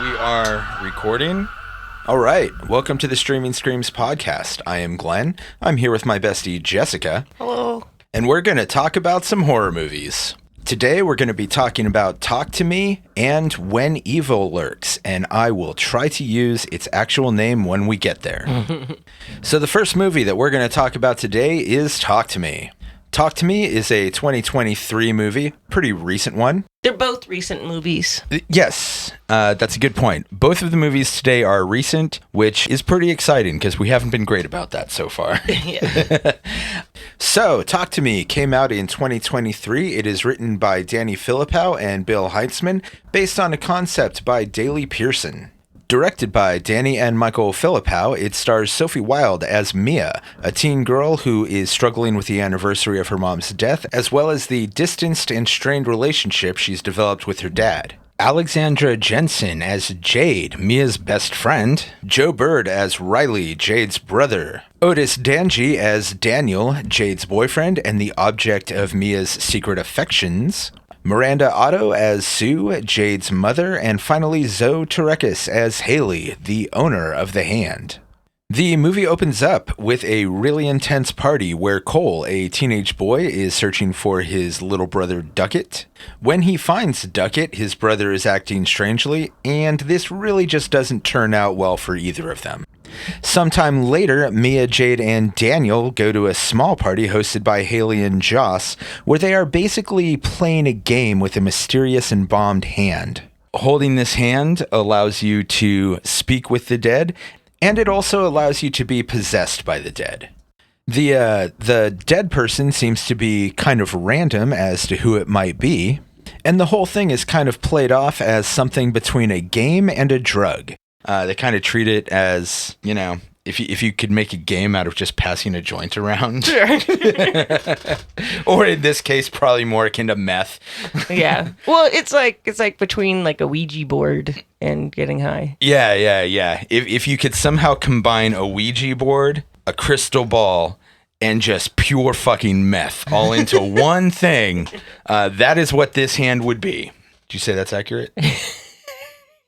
We are recording. All right. Welcome to the Streaming Screams podcast. I am Glenn. I'm here with my bestie, Jessica. Hello. And we're going to talk about some horror movies. Today, we're going to be talking about Talk to Me and When Evil Lurks, and I will try to use its actual name when we get there. So the first movie that we're going to talk about today is Talk to Me. Talk to Me is a 2023 movie, pretty recent one. They're both recent movies. Yes, that's a good point. Both of the movies today are recent, which is pretty exciting because we haven't been great about that so far. So, Talk to Me came out in 2023. It is written by Danny Philippou and Bill Heitzman, based on a concept by Daley Pearson. Directed by Danny and Michael Philippou, it stars Sophie Wilde as Mia, a teen girl who is struggling with the anniversary of her mom's death, as well as the distanced and strained relationship she's developed with her dad. Alexandra Jensen as Jade, Mia's best friend. Joe Bird as Riley, Jade's brother. Otis Danji as Daniel, Jade's boyfriend and the object of Mia's secret affections. Miranda Otto as Sue, Jade's mother, and finally Zoe Terekis as Haley, the owner of the hand. The movie opens up with a really intense party where Cole, a teenage boy, is searching for his little brother Duckett. When he finds Duckett, his brother is acting strangely, and this really just doesn't turn out well for either of them. Sometime later, Mia, Jade, and Daniel go to a small party hosted by Haley and Joss, where they are basically playing a game with a mysterious embalmed hand. Holding this hand allows you to speak with the dead, and it also allows you to be possessed by the dead. The dead person seems to be kind of random as to who it might be, and the whole thing is kind of played off as something between a game and a drug. They kind of treat it as, you know, if you could make a game out of just passing a joint around. Sure. Or in this case, probably more akin to meth. Yeah. Well, it's like between like a Ouija board and getting high. Yeah. If you could somehow combine a Ouija board, a crystal ball, and just pure fucking meth all into one thing, that is what this hand would be. Did you say that's accurate?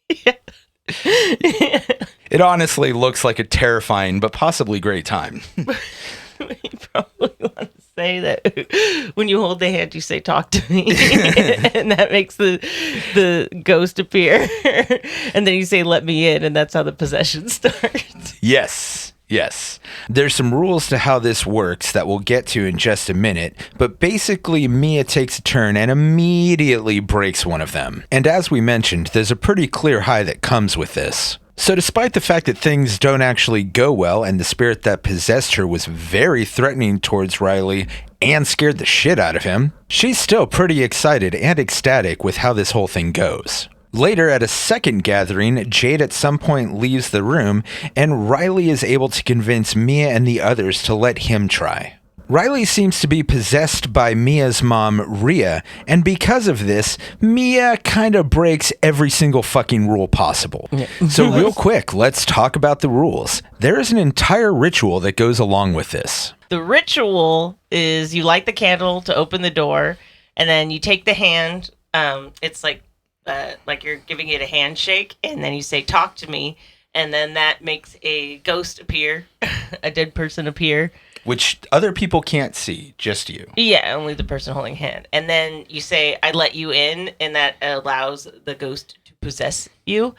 Yeah. It honestly looks like a terrifying but possibly great time. You probably want to say that when you hold the hand, you say, "Talk to me," and that makes the ghost appear. And then you say, "Let me in," and that's how the possession starts. Yes. There's some rules to how this works that we'll get to in just a minute, but basically Mia takes a turn and immediately breaks one of them. And as we mentioned, there's a pretty clear high that comes with this. So despite the fact that things don't actually go well and the spirit that possessed her was very threatening towards Riley and scared the shit out of him, she's still pretty excited and ecstatic with how this whole thing goes. Later, at a second gathering, Jade at some point leaves the room, and Riley is able to convince Mia and the others to let him try. Riley seems to be possessed by Mia's mom, Rhea, and because of this, Mia kind of breaks every single fucking rule possible. Yeah. So real quick, let's talk about the rules. There is an entire ritual that goes along with this. The ritual is you light the candle to open the door, and then you take the hand. It's like you're giving it a handshake, and then you say, "Talk to me," and then that makes a ghost appear, a dead person appear. Which other people can't see, just you. Yeah, only the person holding hand. And then you say, "I let you in," and that allows the ghost to possess you.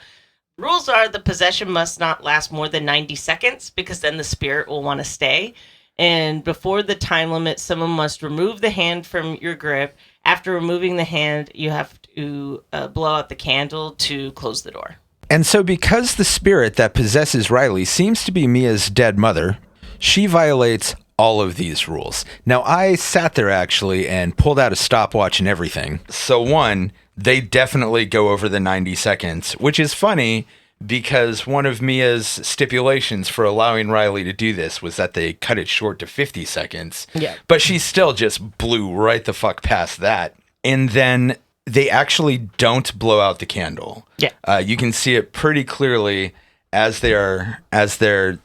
Rules are the possession must not last more than 90 seconds, because then the spirit will want to stay. And before the time limit, someone must remove the hand from your grip. After removing the hand, you have to blow out the candle to close the door. And so because the spirit that possesses Riley seems to be Mia's dead mother, she violates all of these rules. Now, I sat there actually and pulled out a stopwatch and everything. So one, they definitely go over the 90 seconds, which is funny because one of Mia's stipulations for allowing Riley to do this was that they cut it short to 50 seconds. Yeah. But she still just blew right the fuck past that. And then they actually don't blow out the candle. Yeah. You can see it pretty clearly as they're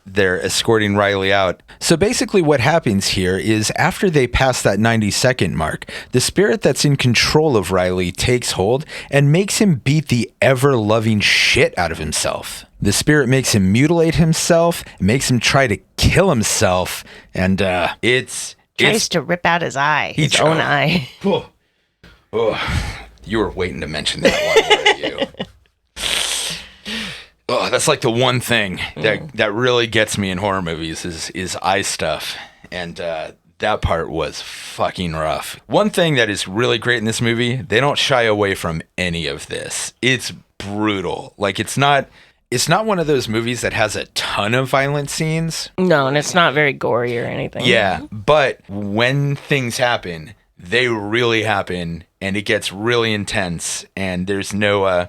escorting Riley out. So basically what happens here is after they pass that 90-second mark, the spirit that's in control of Riley takes hold and makes him beat the ever-loving shit out of himself. The spirit makes him mutilate himself, makes him try to kill himself, and tries to rip out his eye, his own eye. Oh, you were waiting to mention that one, weren't you? Oh, that's like the one thing that really gets me in horror movies is eye stuff, and that part was fucking rough. One thing that is really great in this movie, they don't shy away from any of this. It's brutal. Like it's not one of those movies that has a ton of violent scenes. No, and it's not very gory or anything. Yeah, but when things happen, they really happen, and it gets really intense, and there's no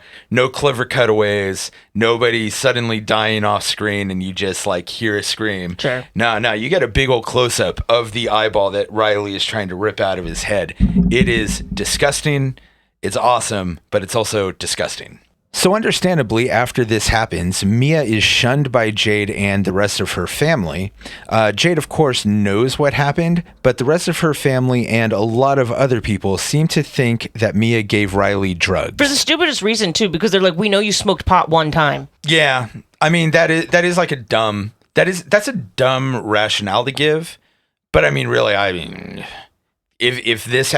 clever cutaways, nobody suddenly dying off screen, and you just like hear a scream. Sure. No, you get a big old close-up of the eyeball that Riley is trying to rip out of his head. It is disgusting, it's awesome, but it's also disgusting. So understandably, after this happens, Mia is shunned by Jade and the rest of her family. Jade, of course, knows what happened, but the rest of her family and a lot of other people seem to think that Mia gave Riley drugs. For the stupidest reason, too, because they're like, we know you smoked pot one time. Yeah, I mean, that's a dumb rationale to give, but I mean, really, If this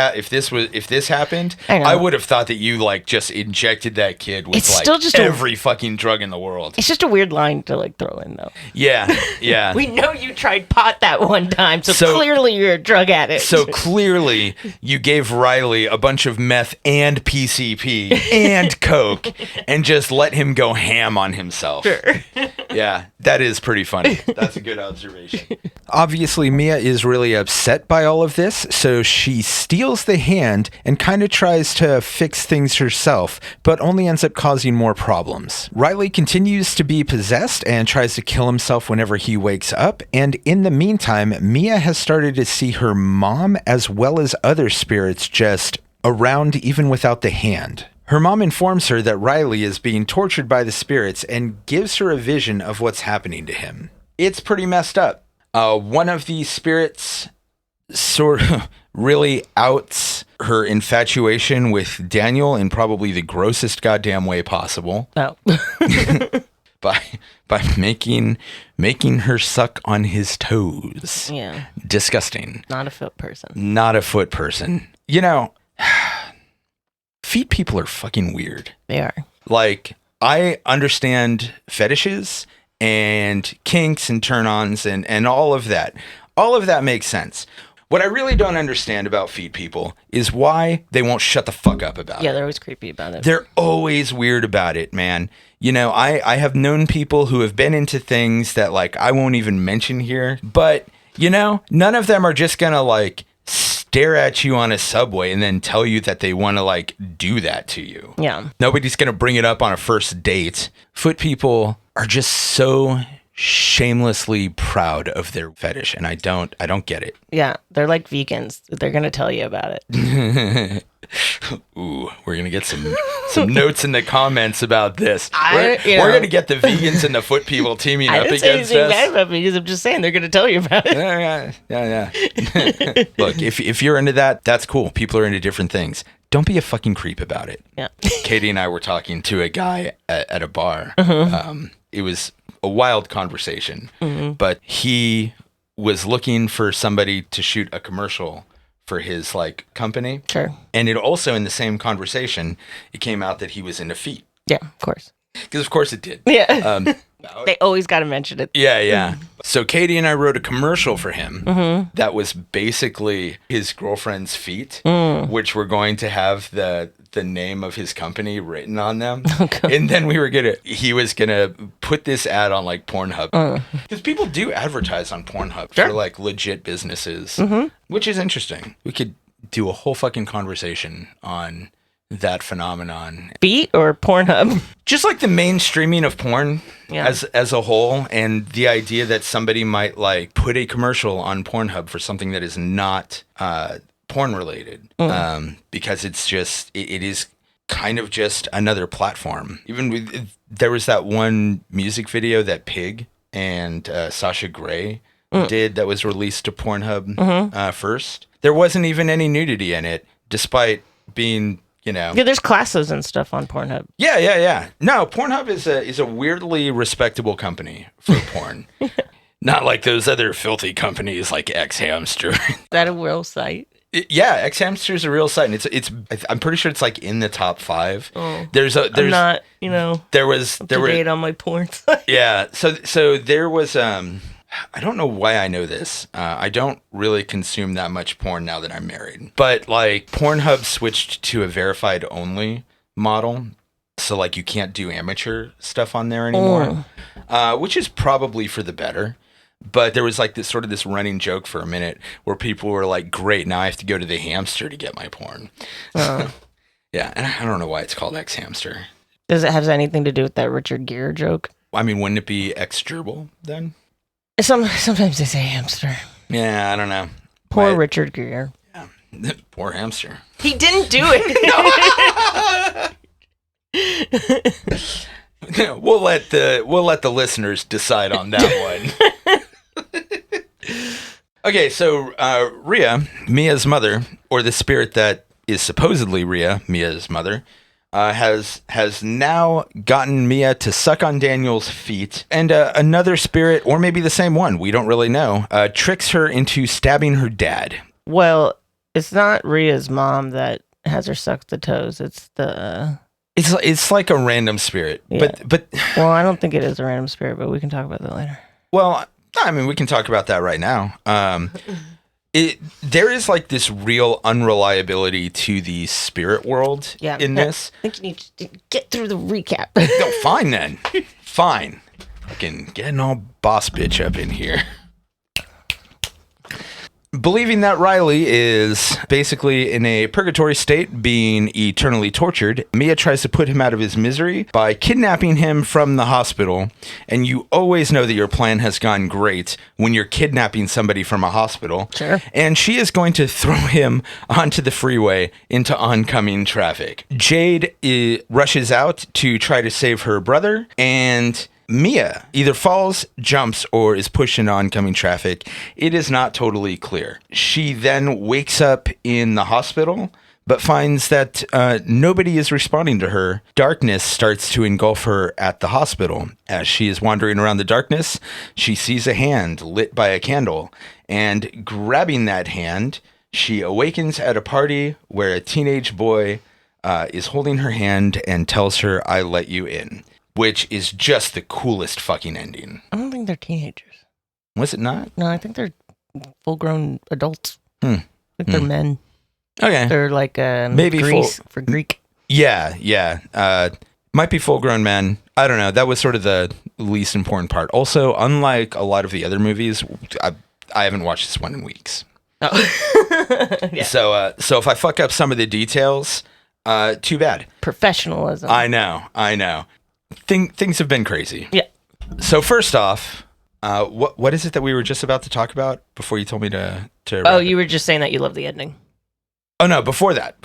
happened, I would have thought that you like just injected that kid with every fucking drug in the world. It's just a weird line to like throw in though. Yeah. We know you tried pot that one time, so clearly you're a drug addict. So clearly you gave Riley a bunch of meth and PCP and coke and just let him go ham on himself. Sure. Yeah, that is pretty funny. That's a good observation. Obviously, Mia is really upset by all of this, so she steals the hand and kind of tries to fix things herself, but only ends up causing more problems. Riley continues to be possessed and tries to kill himself whenever he wakes up, and in the meantime, Mia has started to see her mom as well as other spirits just around even without the hand. Her mom informs her that Riley is being tortured by the spirits and gives her a vision of what's happening to him. It's pretty messed up. One of these spirits sort of really outs her infatuation with Daniel in probably the grossest goddamn way possible. Oh. by making her suck on his toes. Yeah. Disgusting. Not a foot person. Not a foot person. You know, feet people are fucking weird. They are. Like, I understand fetishes and kinks and turn-ons and all of that. All of that makes sense. What I really don't understand about feet people is why they won't shut the fuck up about it. Yeah, they're always creepy about it. They're always weird about it, man. You know, I have known people who have been into things that, like, I won't even mention here. But, you know, none of them are just gonna, like, stare at you on a subway and then tell you that they want to, like, do that to you. Yeah. Nobody's gonna bring it up on a first date. Foot people are just so shamelessly proud of their fetish, and I don't get it. Yeah, they're like vegans. They're gonna tell you about it. Ooh, we're gonna get some notes in the comments about this. We're gonna get the vegans and the foot people teaming up against us. I didn't say anything bad about vegans. I'm just saying they're gonna tell you about it. Yeah. Look, if you're into that, that's cool. People are into different things. Don't be a fucking creep about it. Yeah. Katie and I were talking to a guy at a bar. Mm-hmm. It was a wild conversation, mm-hmm. but he was looking for somebody to shoot a commercial for his like company. Sure. And it also, in the same conversation, it came out that he was into feet. Yeah, of course. Because of course it did. Yeah. They always got to mention it. Yeah. So Katie and I wrote a commercial for him mm-hmm. that was basically his girlfriend's feet, which were going to have the name of his company written on them. Okay. And then he was gonna put this ad on like Pornhub. Because people do advertise on Pornhub for like legit businesses, which is interesting. We could do a whole fucking conversation on that phenomenon. Feet or Pornhub? Just like the mainstreaming of porn yeah. as a whole, and the idea that somebody might like put a commercial on Pornhub for something that is not porn related, because it's just it is kind of just another platform. There was that one music video that Pig and Sasha Grey did that was released to Pornhub first. There wasn't even any nudity in it, despite being, Yeah, there's classes and stuff on Pornhub. Yeah. No, Pornhub is a weirdly respectable company for porn. Not like those other filthy companies like X Hamster. Is that a real site? Yeah, X Hamster is a real site, and I'm pretty sure it's like in the top 5. Oh, there's I'm not, there were date on my porn site. Yeah, so there was I don't know why I know this. I don't really consume that much porn now that I'm married. But like Pornhub switched to a verified only model. So like you can't do amateur stuff on there anymore, which is probably for the better. But there was like this running joke for a minute where people were like, great, now I have to go to the Hamster to get my porn. Yeah, and I don't know why it's called X Hamster. Does it have anything to do with that Richard Gere joke? I mean, wouldn't it be X Gerbil then? Sometimes they say hamster. Yeah, I don't know. Poor Richard Gere. Yeah. Poor hamster. He didn't do it. We'll let the listeners decide on that one. Okay, so Rhea, Mia's mother, or the spirit that is supposedly Rhea, Mia's mother, has now gotten Mia to suck on Daniel's feet, and another spirit, or maybe the same one, we don't really know, tricks her into stabbing her dad. Well, it's not Rhea's mom that has her suck the toes. It's the... It's like a random spirit, yeah. but well, I don't think it is a random spirit, but we can talk about that later. Well, I mean, we can talk about that right now. There is like this real unreliability to the spirit world in this. I think you need to get through the recap. No, fine then. Fine. Fucking getting all boss bitch up in here. Believing that Riley is basically in a purgatory state, being eternally tortured, Mia tries to put him out of his misery by kidnapping him from the hospital. And you always know that your plan has gone great when you're kidnapping somebody from a hospital. Sure. And she is going to throw him onto the freeway into oncoming traffic. Jade rushes out to try to save her brother, and Mia either falls, jumps, or is pushed into oncoming traffic. It is not totally clear. She then wakes up in the hospital, but finds that nobody is responding to her. Darkness starts to engulf her at the hospital. As she is wandering around the darkness, she sees a hand lit by a candle, and grabbing that hand, she awakens at a party where a teenage boy is holding her hand and tells her, "I let you in." Which is just the coolest fucking ending. I don't think they're teenagers. Was it not? No, I think they're full-grown adults. I think they're men. Okay. They're like maybe Greece for Greek. Yeah. Might be full-grown men. I don't know. That was sort of the least important part. Also, unlike a lot of the other movies, I haven't watched this one in weeks. Oh. Yeah. So if I fuck up some of the details, too bad. Professionalism. I know. Things have been crazy. Yeah. So first off, what is it that we were just about to talk about before you told me to Oh, you were just saying that you love the ending. Oh no, before that.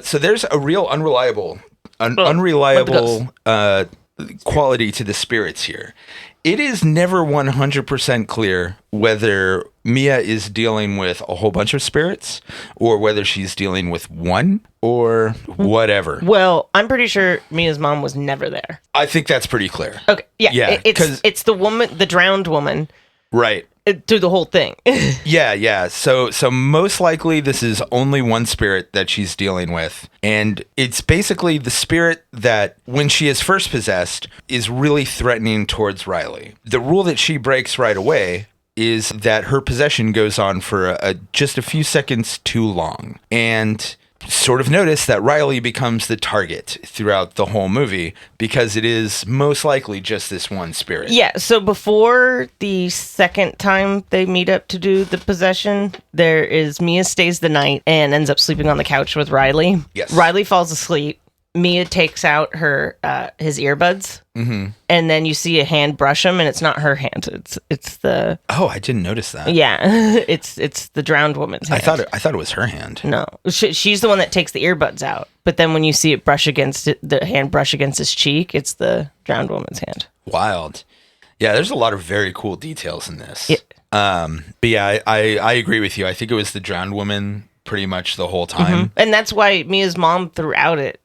So there's a real unreliable quality to the spirits here. It is never 100% clear whether Mia is dealing with a whole bunch of spirits or whether she's dealing with one or whatever. Well, I'm pretty sure Mia's mom was never there. I think that's pretty clear. Okay, yeah. Because it's the woman, the drowned woman. Right. Through the whole thing. Yeah. So most likely this is only one spirit that she's dealing with. And it's basically the spirit that, when she is first possessed, is really threatening towards Riley. The rule that she breaks right away is that her possession goes on for just a few seconds too long. And sort of notice that Riley becomes the target throughout the whole movie because it is most likely just this one spirit. Yeah, so before the second time they meet up to do the possession, there is Mia stays the night and ends up sleeping on the couch with Riley. Yes. Riley falls asleep Mia takes out her his earbuds, and then you see a hand brush him, and it's not her hand. It's the Oh, I didn't notice that. yeah, it's the drowned woman's hand. I thought it was her hand. No, she's the one that takes the earbuds out. But then when you see it brush against it, the hand brush against his cheek, it's the drowned woman's hand. Wild. Yeah, there's a lot of very cool details in this. Yeah. But yeah, I agree with you. I think it was the drowned woman pretty much the whole time. And that's why Mia's mom throughout it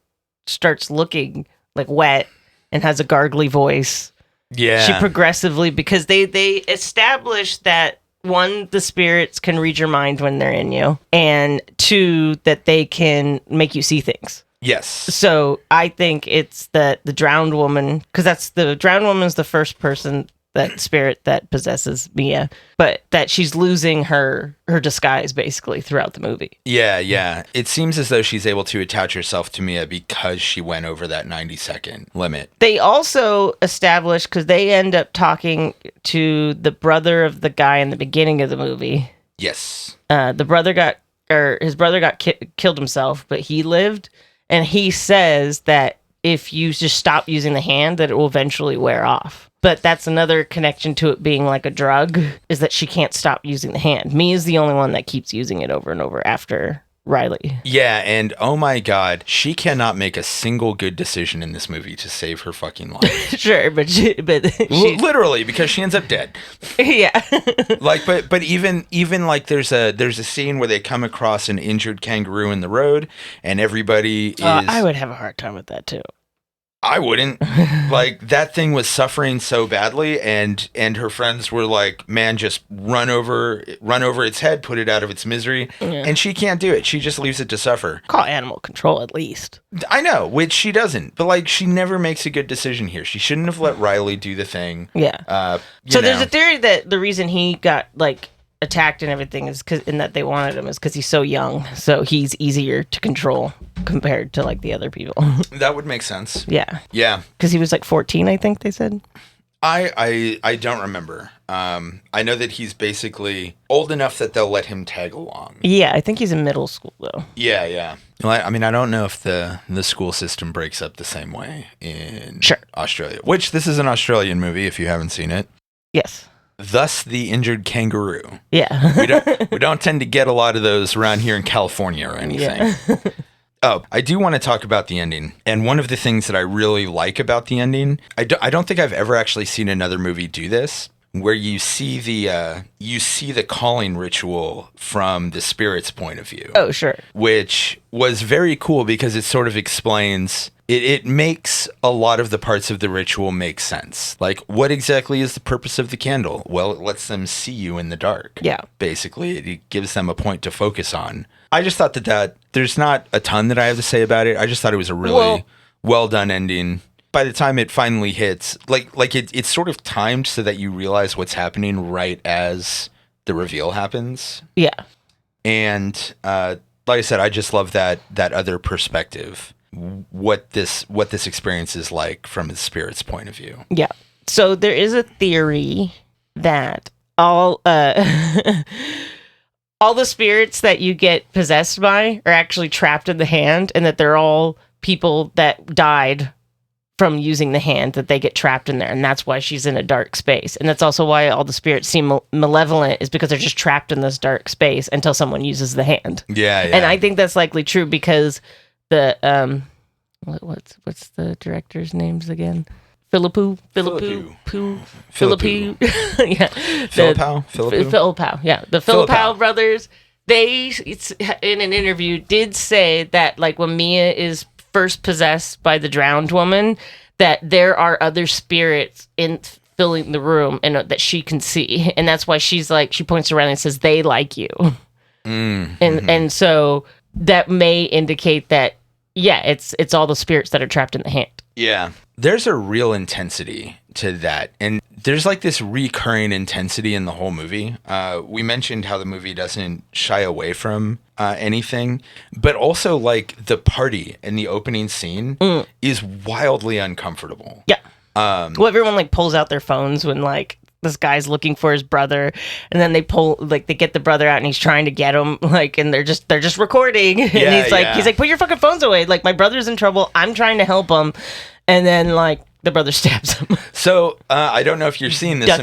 starts looking like wet and has a gargly voice. Yeah. She progressively, because they establish that, one, the spirits can read your mind when they're in you, and two, that they can make you see things. Yes. So I think it's that the drowned woman, because the drowned woman's the first person, that spirit that possesses Mia, but that she's losing her disguise basically throughout the movie. Yeah. It seems as though she's able to attach herself to Mia because she went over that 90-second limit. They also establish, because they end up talking to the brother of the guy in the beginning of the movie. Yes. His brother got killed himself, but he lived, and he says that if you just stop using the hand, that it will eventually wear off. But that's another connection to it being like a drug, is that she can't stop using the hand. Mia's the only one that keeps using it over and over after Riley. Yeah, and oh my god, she cannot make a single good decision in this movie to save her fucking life. Sure, but she Literally, because she ends up dead. Yeah. Like, but even like there's a scene where they come across an injured kangaroo in the road, and everybody is. I would have a hard time with that too. I wouldn't. Like, that thing was suffering so badly, and her friends were like, man, just run over its head, put it out of its misery. Yeah. And she can't do it. She just leaves it to suffer. Call animal control at least. I know, which she doesn't. But like, she never makes a good decision here. She shouldn't have let Riley do the thing. Yeah. So there's a theory that the reason he got like attacked and everything is in that they wanted him is because he's so young, so he's easier to control compared to like the other people. That would make sense. Yeah because he was like 14, I think they said. I don't remember. I know that he's basically old enough that they'll let him tag along. Yeah, I think he's in middle school though. Yeah. Well, I mean, I don't know if the school system breaks up the same way in Australia, which this is an Australian movie if you haven't seen it. Yes. Thus, the injured kangaroo. Yeah. we don't tend to get a lot of those around here in California or anything. Yeah. Oh, I do want to talk about the ending. And one of the things that I really like about the ending, I don't think I've ever actually seen another movie do this, where you see the calling ritual from the spirit's point of view. Oh, sure. Which was very cool because it sort of explains. It makes a lot of the parts of the ritual make sense. Like, what exactly is the purpose of the candle? Well, it lets them see you in the dark. Yeah. Basically, it gives them a point to focus on. I just thought that there's not a ton that I have to say about it. I just thought it was a really well done ending. By the time it finally hits, it's sort of timed so that you realize what's happening right as the reveal happens. Yeah. And like I said, I just love that other perspective. What this experience is like from the spirit's point of view. Yeah. So there is a theory that all the spirits that you get possessed by are actually trapped in the hand, and that they're all people that died from using the hand, that they get trapped in there, and that's why she's in a dark space. And that's also why all the spirits seem malevolent, is because they're just trapped in this dark space until someone uses the hand. Yeah. And I think that's likely true because the what's the director's names again? Philippou. Yeah. Philippou. Yeah. The Philippou brothers, they in an interview did say that like when Mia is first possessed by the drowned woman, that there are other spirits filling the room and that she can see. And that's why she's like, she points around and says, they like you. And so that may indicate that, yeah, it's all the spirits that are trapped in the hand. Yeah. There's a real intensity to that. And there's like this recurring intensity in the whole movie. We mentioned how the movie doesn't shy away from anything, but also like the party in the opening scene is wildly uncomfortable. Yeah. Well, everyone like pulls out their phones when like this guy's looking for his brother, and then they get the brother out, and he's trying to get him, like, and they're just recording, and he's like, put your fucking phones away, like, my brother's in trouble, I'm trying to help him, and then like the brother stabs him. So I don't know if you're seeing this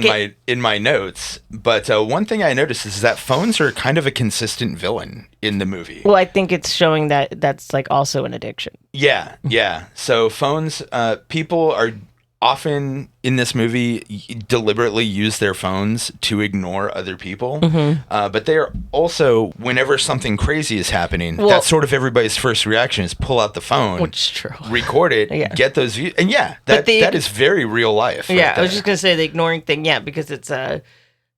in my notes, but one thing I noticed is that phones are kind of a consistent villain in the movie. Well, I think it's showing that that's like also an addiction. Yeah. So phones, people are often in this movie deliberately use their phones to ignore other people. But they are also, whenever something crazy is happening, that's sort of everybody's first reaction is pull out the phone, which is true, record it, get those views. And that is very real life. Yeah, I was just going to say the ignoring thing. Yeah, because it's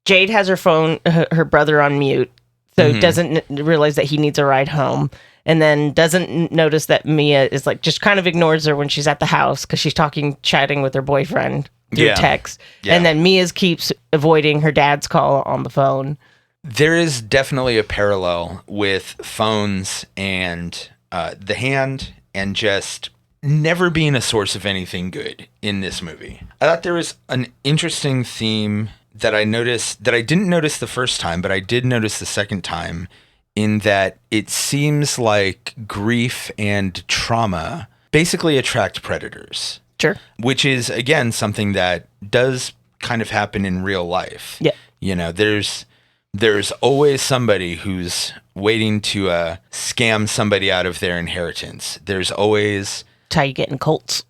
Jade has her phone, her brother on mute, so doesn't realize that he needs a ride home. And then doesn't notice that Mia is like, just kind of ignores her when she's at the house because she's chatting with her boyfriend through text. Yeah. And then Mia keeps avoiding her dad's call on the phone. There is definitely a parallel with phones and the hand and just never being a source of anything good in this movie. I thought there was an interesting theme that I noticed that I didn't notice the first time, but I did notice the second time, in that it seems like grief and trauma basically attract predators. Sure. Which is, again, something that does kind of happen in real life. Yeah. You know, there's always somebody who's waiting to scam somebody out of their inheritance. There's always... That's how you get in cults.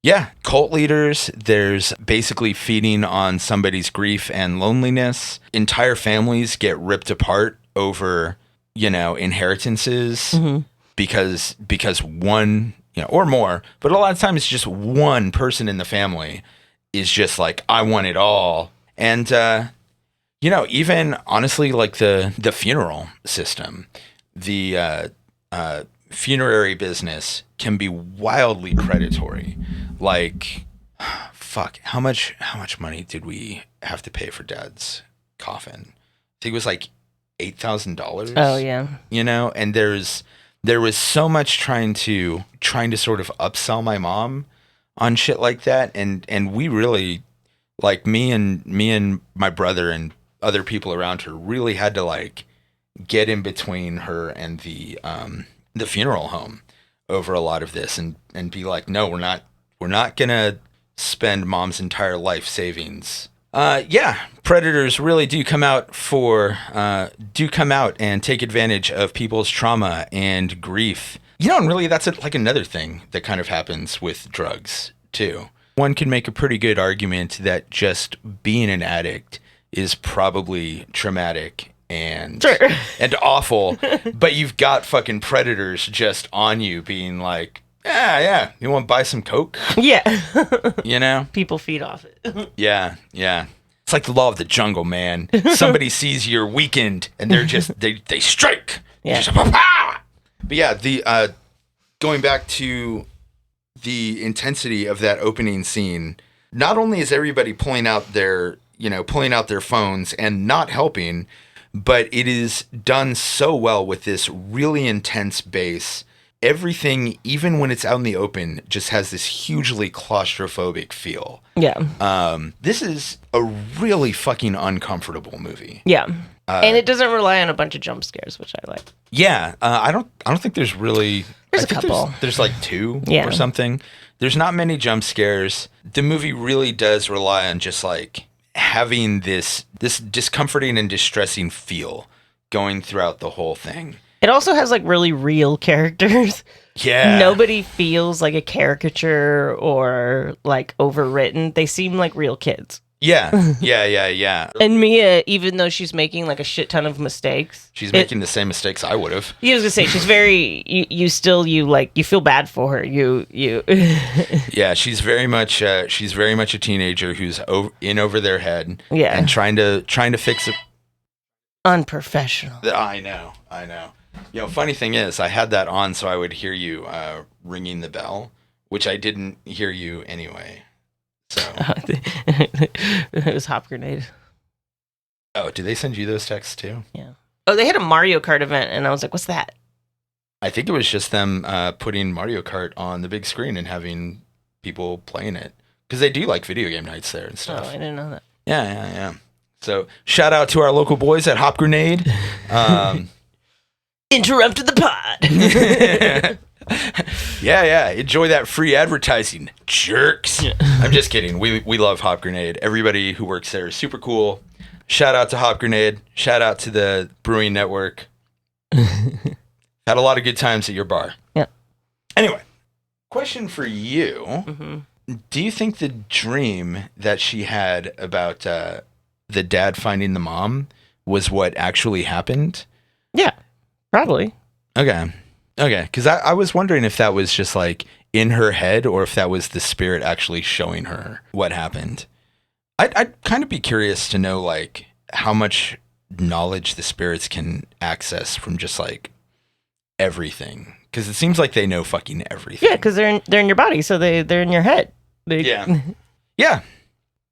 Yeah, cult leaders. There's basically feeding on somebody's grief and loneliness. Entire families get ripped apart over... inheritances because one, or more, but a lot of times it's just one person in the family is just like, I want it all. And, even honestly, like the funeral system, the funerary business can be wildly predatory. Like, fuck, how much money did we have to pay for Dad's coffin? I think it was like $8,000. Oh yeah. And there was so much trying to sort of upsell my mom on shit like that, and we really, like, me and my brother and other people around her really had to like get in between her and the funeral home over a lot of this and be like, no, we're not gonna spend Mom's entire life savings. Predators really do come out and take advantage of people's trauma and grief. And really that's like another thing that kind of happens with drugs too. One can make a pretty good argument that just being an addict is probably traumatic and awful, but you've got fucking predators just on you being like, yeah, you want to buy some Coke? Yeah. People feed off it. Yeah. It's like the law of the jungle, man. Somebody sees you're weakened and they're just, they strike. Yeah. Just, but yeah, the going back to the intensity of that opening scene, not only is everybody pulling out their phones and not helping, but it is done so well with this really intense bass. Everything, even when it's out in the open, just has this hugely claustrophobic feel. Yeah. This is a really fucking uncomfortable movie. Yeah. And it doesn't rely on a bunch of jump scares, which I like. Yeah. I don't think there's really... There's a couple. There's like two or something. There's not many jump scares. The movie really does rely on just like having this discomforting and distressing feel going throughout the whole thing. It also has like really real characters. Yeah. Nobody feels like a caricature or like overwritten. They seem like real kids. Yeah. And Mia, even though she's making like a shit ton of mistakes, she's making the same mistakes I would have. I was gonna say she's very. You feel bad for her. You. Yeah, she's very much a teenager who's in over their head. Yeah. And trying to fix it. Unprofessional. I know. Funny thing is, I had that on so I would hear you ringing the bell, which I didn't hear you anyway. So it was Hop Grenade. Oh, did they send you those texts too? Yeah. Oh, they had a Mario Kart event, and I was like, "What's that?" I think it was just them putting Mario Kart on the big screen and having people playing it because they do like video game nights there and stuff. Oh, I didn't know that. Yeah. So shout out to our local boys at Hop Grenade. Interrupted the pod. Yeah. Enjoy that free advertising, jerks. I'm just kidding. We love Hop Grenade. Everybody who works there is super cool. Shout out to Hop Grenade. Shout out to the Brewing Network. Had a lot of good times at your bar. Yeah. Anyway, question for you. Mm-hmm. Do you think the dream that she had about the dad finding the mom was what actually happened? Yeah, probably. Okay. Because I was wondering if that was just like in her head or if that was the spirit actually showing her what happened. I'd kind of be curious to know like how much knowledge the spirits can access from just like everything. Because it seems like they know fucking everything. Yeah, because they're in your body, so they're in your head. Yeah.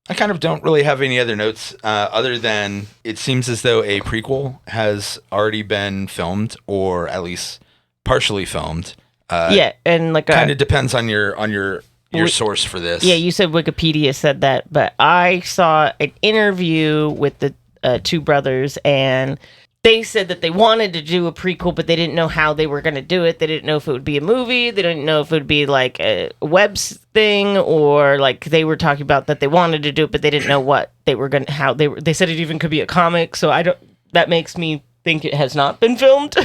I kind of don't really have any other notes other than it seems as though a prequel has already been filmed or at least partially filmed. And like kind of depends on your source for this. Yeah, you said Wikipedia said that, but I saw an interview with the two brothers, and they said that they wanted to do a prequel, but they didn't know how they were going to do it. They didn't know if it would be a movie. They didn't know if it would be like a web thing, or like they were talking about that they wanted to do it, but they didn't know what they were going to, how they were. They said it even could be a comic. So that makes me think it has not been filmed.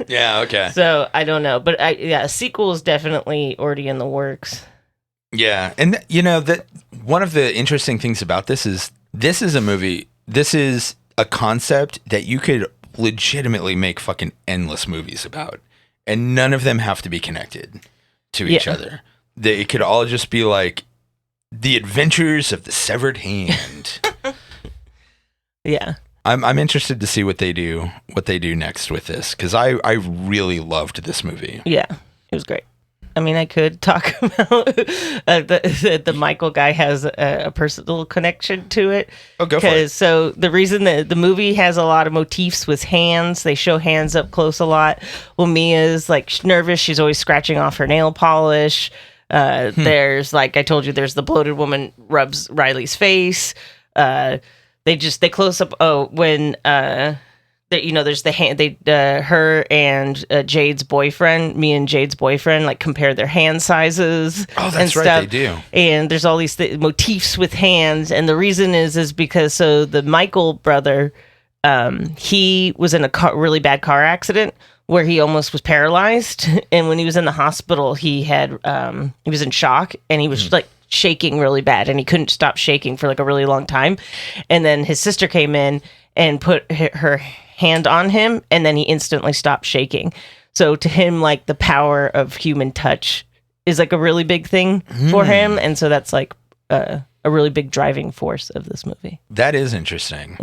Yeah. Okay. So I don't know, but a sequel is definitely already in the works. Yeah. And that one of the interesting things about this is a movie. This is a concept that you could legitimately make fucking endless movies about, and none of them have to be connected to each other. It could all just be like the adventures of the severed hand. Yeah, I'm interested to see what they do next with this, because I really loved this movie. Yeah, it was great. I mean, I could talk about the Michael guy has a personal connection to it. Oh, go for it. So the reason that the movie has a lot of motifs with hands, they show hands up close a lot. Well, Mia's like nervous. She's always scratching off her nail polish. There's, like I told you, there's the bloated woman rubs Riley's face. They close up. Oh, when there's the hand. Her and Jade's boyfriend, me and Jade's boyfriend, like compare their hand sizes. Oh, that's right, stuff. they do. And there's all these motifs with hands, and the reason is because the Michael brother, he was in a really bad car accident where he almost was paralyzed, and when he was in the hospital, he was in shock, and he was like shaking really bad, and he couldn't stop shaking for like a really long time. And then his sister came in and put her hand on him, and then he instantly stopped shaking. So to him, like, the power of human touch is like a really big thing for him, and so that's like a really big driving force of this movie. That is interesting.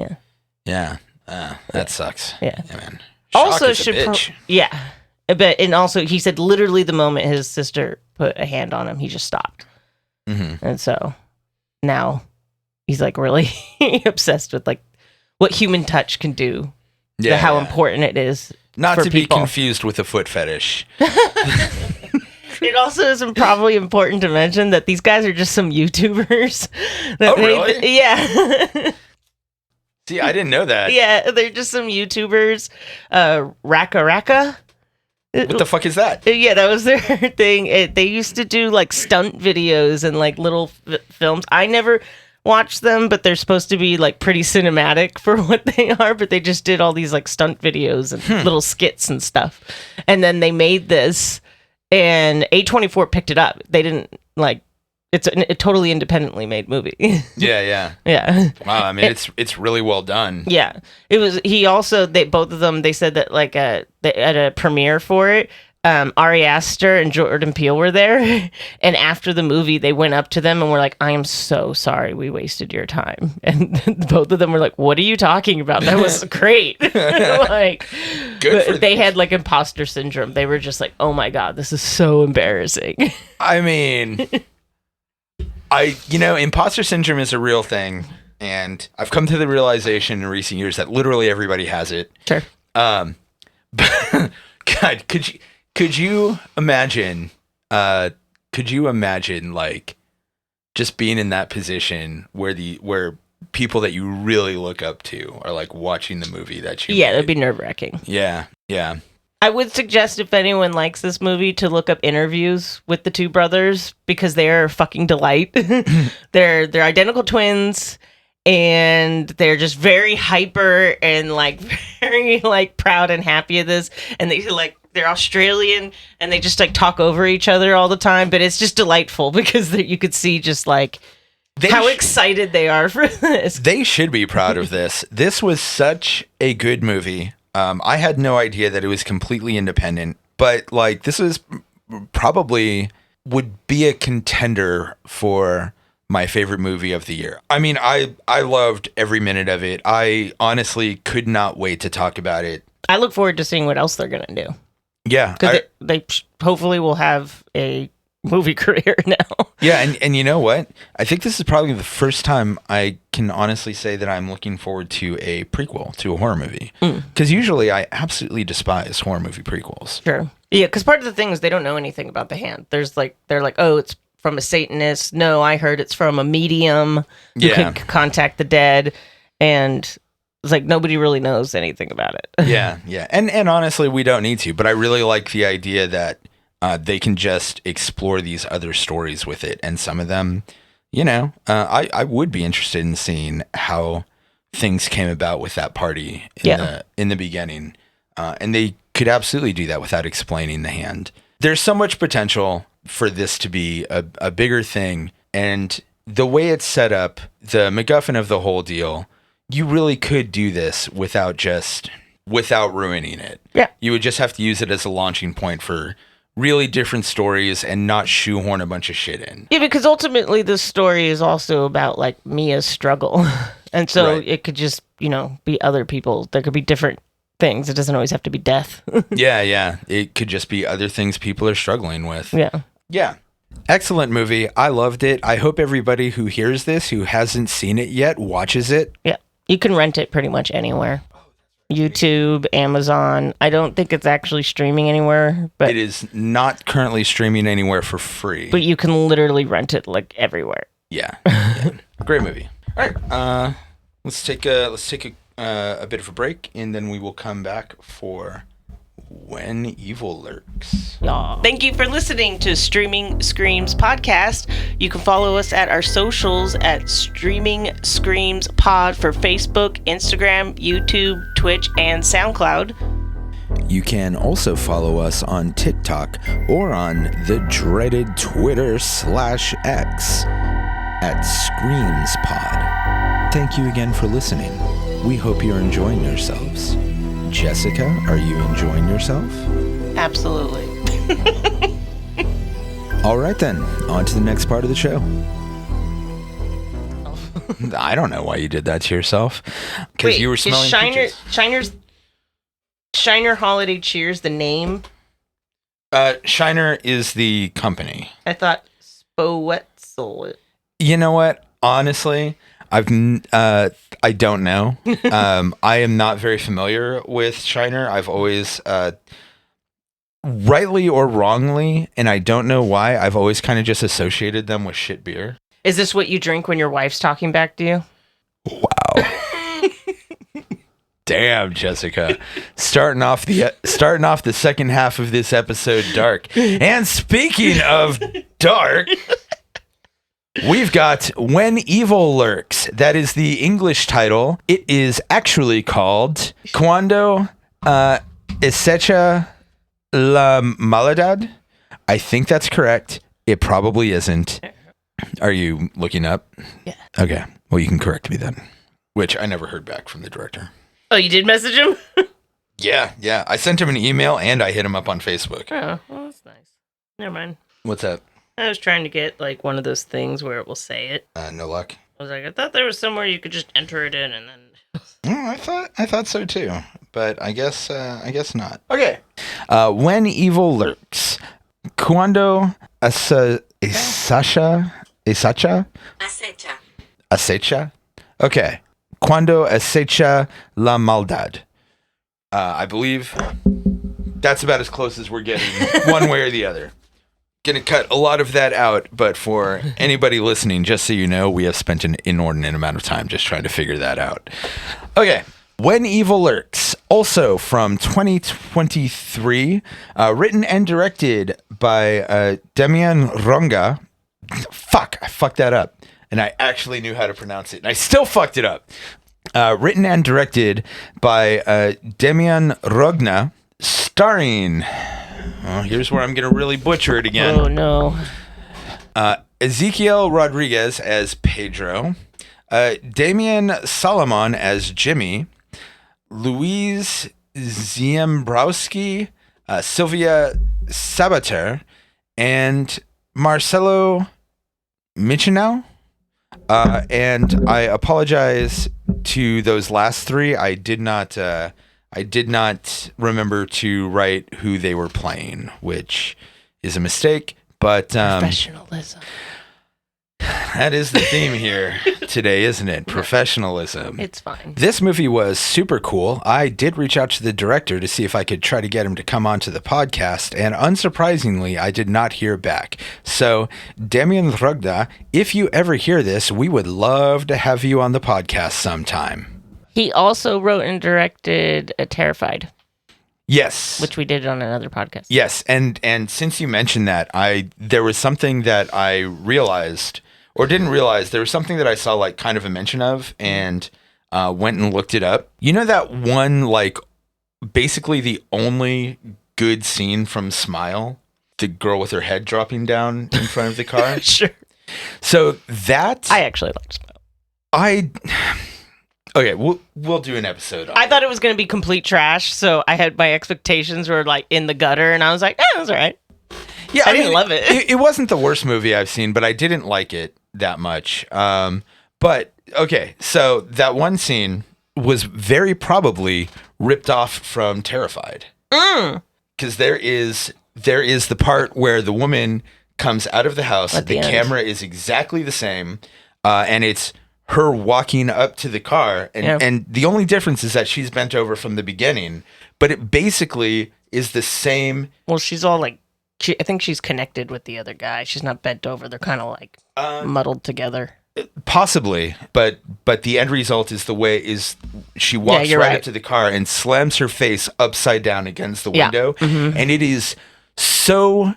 Yeah. That sucks. Yeah, man. Shock also is a bitch. and also he said literally the moment his sister put a hand on him, he just stopped. And so now he's like really obsessed with like what human touch can do. How important it is. Not to people. Be confused with a foot fetish. It also is probably important to mention that these guys are just some YouTubers. Really? Yeah. See, I didn't know that. Yeah, they're just some YouTubers. Raka. What the fuck is that? Yeah, that was their thing. They used to do like stunt videos and like little films. I never watch them, but they're supposed to be like pretty cinematic for what they are, but they just did all these like stunt videos and little skits and stuff, and then they made this, and A24 picked it up. They didn't like it's a totally independently made movie. Yeah Wow, I mean, it's really well done. Yeah, it was. Both of them, they said that like at a premiere for it, Ari Aster and Jordan Peele were there, and after the movie, they went up to them and were like, "I am so sorry, we wasted your time." And both of them were like, "What are you talking about? That was great." Like, Good. They had like imposter syndrome. They were just like, "Oh my god, this is so embarrassing." I mean, imposter syndrome is a real thing, and I've come to the realization in recent years that literally everybody has it. Sure. But God, could you imagine like just being in that position where people that you really look up to are like watching the movie that you Yeah, made. that'd be nerve-wracking. Yeah. I would suggest if anyone likes this movie to look up interviews with the two brothers because they're a fucking delight. They're identical twins and they're just very hyper and like very like proud and happy of this. And they're Australian and they just like talk over each other all the time. But it's just delightful because you could see just like how excited they are for this. They should be proud of this. This was such a good movie. I had no idea that it was completely independent, but like this is probably would be a contender for my favorite movie of the year. I mean, I loved every minute of it. I honestly could not wait to talk about it. I look forward to seeing what else they're going to do. Yeah. Because they hopefully will have a movie career now. Yeah, and you know what? I think this is probably the first time I can honestly say that I'm looking forward to a prequel to a horror movie. Because usually I absolutely despise horror movie prequels. Sure. Yeah, because part of the thing is they don't know anything about the hand. They're like, oh, it's from a Satanist. No, I heard it's from a medium who could contact the dead. And it's like nobody really knows anything about it. Yeah. And honestly, we don't need to. But I really like the idea that they can just explore these other stories with it. And some of them, I would be interested in seeing how things came about with that party in the beginning. And they could absolutely do that without explaining the hand. There's so much potential for this to be a bigger thing. And the way it's set up, the MacGuffin of the whole deal, you really could do this without ruining it. Yeah. You would just have to use it as a launching point for really different stories and not shoehorn a bunch of shit in. Yeah, because ultimately this story is also about like Mia's struggle. And so it could just, be other people. There could be different things. It doesn't always have to be death. Yeah. It could just be other things people are struggling with. Yeah. Excellent movie. I loved it. I hope everybody who hears this, who hasn't seen it yet, watches it. Yeah. You can rent it pretty much anywhere. YouTube, Amazon. I don't think it's actually streaming anywhere, but it is not currently streaming anywhere for free. But you can literally rent it like everywhere. Yeah. Great movie. All right. Let's take a bit of a break, and then we will come back for When Evil Lurks. Thank you for listening to Streaming Screams Podcast. You can follow us at our socials at Streaming Screams Pod for Facebook, Instagram, YouTube, Twitch, and SoundCloud. You can also follow us on TikTok or on the dreaded Twitter/X at Screams Pod. Thank you again for listening. We hope you're enjoying yourselves. Jessica, are you enjoying yourself? Absolutely. All right then, on to the next part of the show. I don't know why you did that to yourself. Because you were smelling peaches. Shiner Holiday Cheers the name? Shiner is the company. I thought Spowetzel. You know what? Honestly, I don't know. I am not very familiar with Shiner. I've always, rightly or wrongly, and I don't know why, I've always kind of just associated them with shit beer. Is this what you drink when your wife's talking back to you? Wow. Damn, Jessica. Starting off the second half of this episode dark. And speaking of dark, we've got When Evil Lurks. That is the English title. It is actually called Cuando Acecha la Maldad. I think that's correct. It probably isn't. Are you looking up? Yeah. Okay. Well, you can correct me then. Which I never heard back from the director. Oh, you did message him? Yeah. I sent him an email and I hit him up on Facebook. Oh, well, that's nice. Never mind. What's up? I was trying to get like one of those things where it will say it. No luck. I was like, I thought there was somewhere you could just enter it in and then. Oh, I thought so too, but I guess not. Okay. When Evil Lurks. Cuando acecha. Okay. Cuando acecha la maldad. I believe that's about as close as we're getting, one way or the other. Gonna cut a lot of that out, but for anybody listening, just so you know, we have spent an inordinate amount of time just trying to figure that out. Okay. When Evil Lurks, also from 2023, written and directed by Demian Ronga. Fuck, I fucked that up. And I actually knew how to pronounce it, and I still fucked it up. Written and directed by Demian Rogna, starring... here's where I'm going to really butcher it again. Oh, no. Ezekiel Rodriguez as Pedro. Damian Solomon as Jimmy. Louise Ziembrowski, Sylvia Sabater, and Marcelo Michinow. And I apologize to those last three. I did not remember to write who they were playing, which is a mistake. But Professionalism. that is the theme here today, isn't it? Professionalism. It's fine. This movie was super cool. I did reach out to the director to see if I could try to get him to come onto the podcast, and unsurprisingly, I did not hear back. So, Damian Rugda, if you ever hear this, we would love to have you on the podcast sometime. He also wrote and directed Terrified. Yes. Which we did on another podcast. Yes, and since you mentioned that, there was something that I realized, or didn't realize, there was something that I saw like kind of a mention of, and went and looked it up. You know that one, like, basically the only good scene from Smile? The girl with her head dropping down in front of the car? Sure. So that... I actually liked Smile. Okay, we'll do an episode on I thought it was going to be complete trash, so I had my expectations were like in the gutter, and I was like, that's all right. Yeah, I didn't love it. It wasn't the worst movie I've seen, but I didn't like it that much. But, okay, so that one scene was very probably ripped off from Terrified. Because there is the part where the woman comes out of the house, the camera is exactly the same, and it's her walking up to the car, and the only difference is that she's bent over from the beginning, but it basically is the same. Well, she's all like, I think she's connected with the other guy. She's not bent over. They're kind of like muddled together. Possibly, but the end result is she walks right up to the car and slams her face upside down against the window, and it is so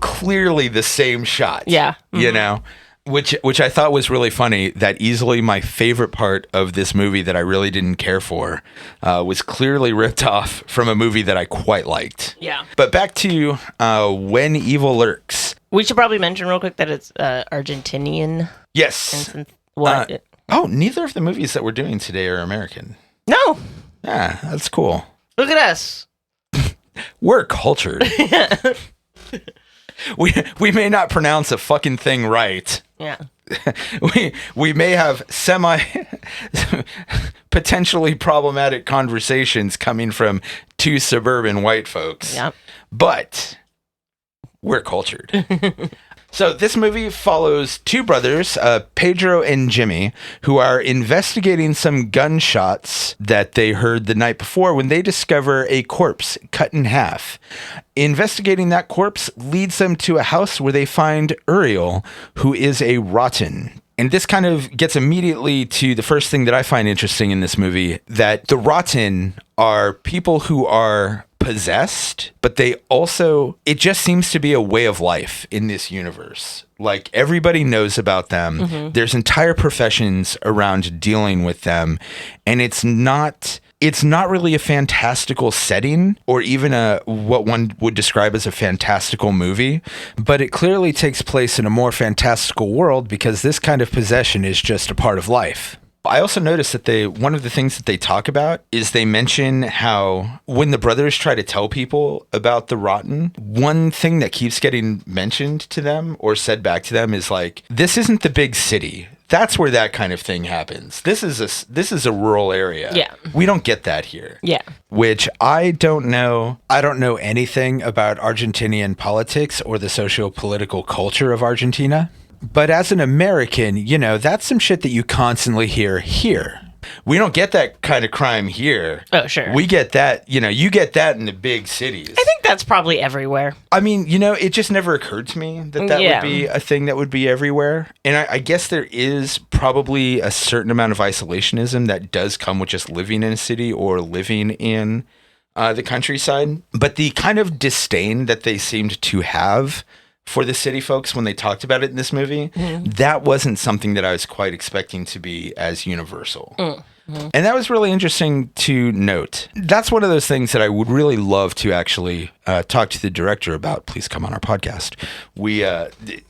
clearly the same shot. Yeah, you know. Which I thought was really funny, that easily my favorite part of this movie that I really didn't care for was clearly ripped off from a movie that I quite liked. Yeah. But back to When Evil Lurks. We should probably mention real quick that it's Argentinian. Yes. Neither of the movies that we're doing today are American. No. Yeah, that's cool. Look at us. We're cultured. We may not pronounce a fucking thing right. Yeah. We may have potentially problematic conversations coming from two suburban white folks. Yep. But we're cultured. So this movie follows two brothers, Pedro and Jimmy, who are investigating some gunshots that they heard the night before when they discover a corpse cut in half. Investigating that corpse leads them to a house where they find Uriel, who is a rotten. And this kind of gets immediately to the first thing that I find interesting in this movie, that the rotten are people who are possessed, but it just seems to be a way of life in this universe. Like, everybody knows about them. Mm-hmm. There's entire professions around dealing with them, and it's not really a fantastical setting or even what one would describe as a fantastical movie, but it clearly takes place in a more fantastical world because this kind of possession is just a part of life. I also noticed that one of the things that they talk about is they mention how when the brothers try to tell people about the rotten, one thing that keeps getting mentioned to them or said back to them is like, this isn't the big city. That's where that kind of thing happens. This is a rural area. Yeah. We don't get that here. Yeah. Which I don't know. I don't know anything about Argentinian politics or the socio-political culture of Argentina. But as an American, that's some shit that you constantly hear here. We don't get that kind of crime here. Oh, sure. We get that, you get that in the big cities. I think that's probably everywhere. I mean, it just never occurred to me that would be a thing that would be everywhere. And I guess there is probably a certain amount of isolationism that does come with just living in a city or living in the countryside. But the kind of disdain that they seemed to have for the city folks when they talked about it in this movie, that wasn't something that I was quite expecting to be as universal. And that was really interesting to note. That's one of those things that I would really love to actually talk to the director about. Please come on our podcast. We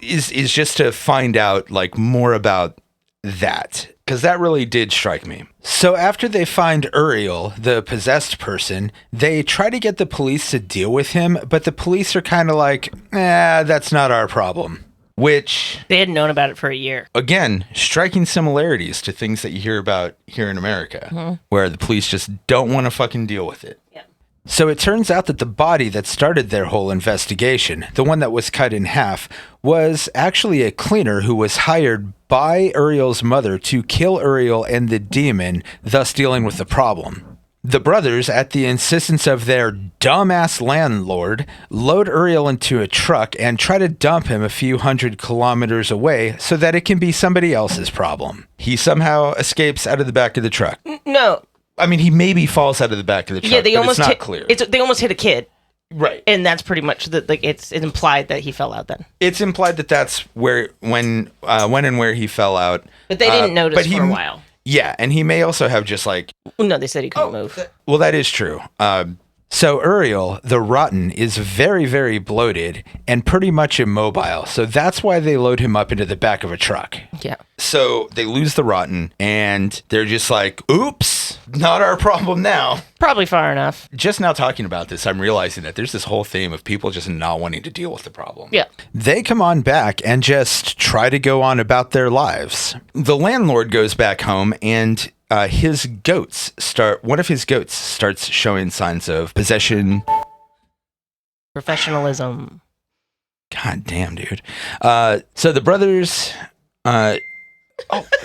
is just to find out like more about that, because that really did strike me. So after they find Uriel, the possessed person, they try to get the police to deal with him, but the police are kind of like, that's not our problem. Which... They hadn't known about it for a year. Again, striking similarities to things that you hear about here in America, where the police just don't want to fucking deal with it. Yeah. So it turns out that the body that started their whole investigation, the one that was cut in half, was actually a cleaner who was hired by Uriel's mother to kill Uriel and the demon, thus dealing with the problem. The brothers, at the insistence of their dumbass landlord, load Uriel into a truck and try to dump him a few hundred kilometers away so that it can be somebody else's problem. He somehow escapes out of the back of the truck. No. I mean, he maybe falls out of the back of the truck, Yeah, but it's not clear. They almost hit a kid. Right. And that's pretty much it's implied that he fell out then. It's implied that that's when and where he fell out. But they didn't notice for a while. Yeah, and he may also have just like... No, they said he couldn't move. Well, that is true. So Uriel, the Rotten, is very, very bloated and pretty much immobile. So that's why they load him up into the back of a truck. Yeah. So they lose the Rotten, and they're just like, oops, not our problem now. Probably far enough. Just now talking about this, I'm realizing that there's this whole theme of people just not wanting to deal with the problem. Yeah. They come on back and just try to go on about their lives. The landlord goes back home, and one of his goats starts showing signs of possession. Professionalism. God damn, dude. So the brothers,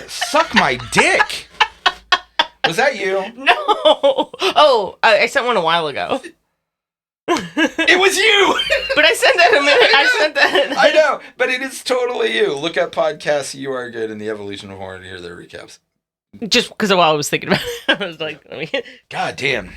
suck my dick. Was that you? No. Oh, I sent one a while ago. It was you. But I sent that a minute. I sent that. I know, but it is totally you. Look up podcasts You Are Good and the Evolution of Horror to hear their recaps. Just because of while I was thinking about it, I was like, God damn.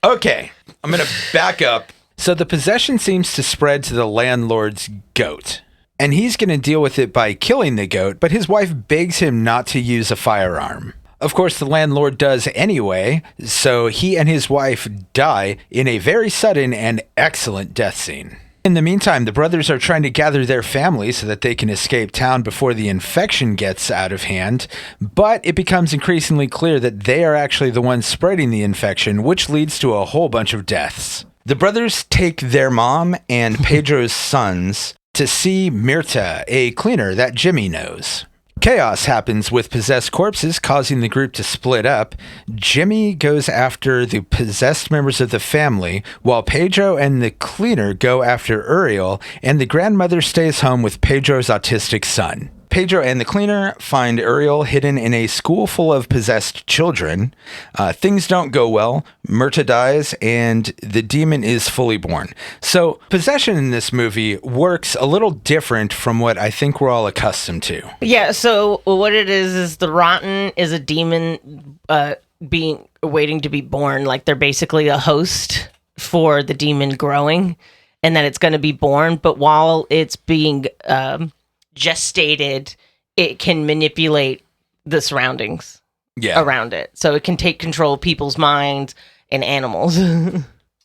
Okay, I'm going to back up. So the possession seems to spread to the landlord's goat, and he's going to deal with it by killing the goat, but his wife begs him not to use a firearm. Of course, the landlord does anyway, so he and his wife die in a very sudden and excellent death scene. In the meantime, the brothers are trying to gather their family so that they can escape town before the infection gets out of hand, but it becomes increasingly clear that they are actually the ones spreading the infection, which leads to a whole bunch of deaths. The brothers take their mom and Pedro's sons to see Mirta, a cleaner that Jimmy knows. Chaos happens with possessed corpses, causing the group to split up. Jimmy goes after the possessed members of the family, while Pedro and the cleaner go after Uriel, and the grandmother stays home with Pedro's autistic son. Pedro and the cleaner find Uriel hidden in a school full of possessed children. Things don't go well. Mirta dies, and the demon is fully born. So possession in this movie works a little different from what I think we're all accustomed to. Yeah, so what it is the Rotten is a demon waiting to be born. Like they're basically a host for the demon growing, and that it's going to be born. But while it's being gestated, it can manipulate the surroundings around it. So it can take control of people's minds and animals.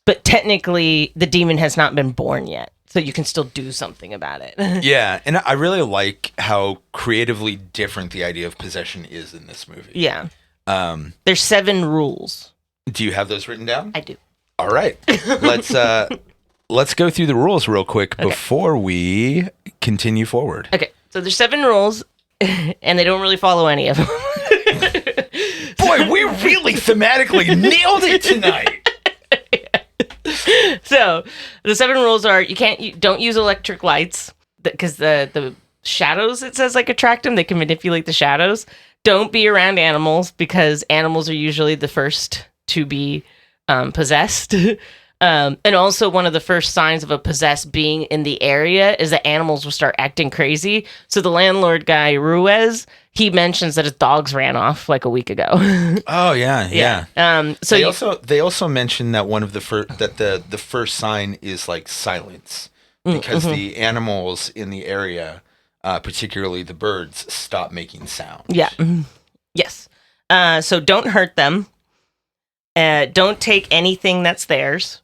But technically, the demon has not been born yet. So you can still do something about it. Yeah, and I really like how creatively different the idea of possession is in this movie. Yeah. There's 7 rules. Do you have those written down? I do. All right. Let's go through the rules real quick before we continue forward. Okay, so there's 7 rules, and they don't really follow any of them. Boy, we really thematically nailed it tonight. So the 7 rules are: you don't use electric lights because the shadows, it says, like attract them. They can manipulate the shadows. Don't be around animals because animals are usually the first to be possessed. And also one of the first signs of a possessed being in the area is that animals will start acting crazy. So the landlord guy, Ruiz, he mentions that his dogs ran off like a week ago. Oh yeah. So they also mentioned that one of the the first sign is like silence because the animals in the area, particularly the birds, stop making sound. Yeah. Yes. So don't hurt them. Don't take anything that's theirs.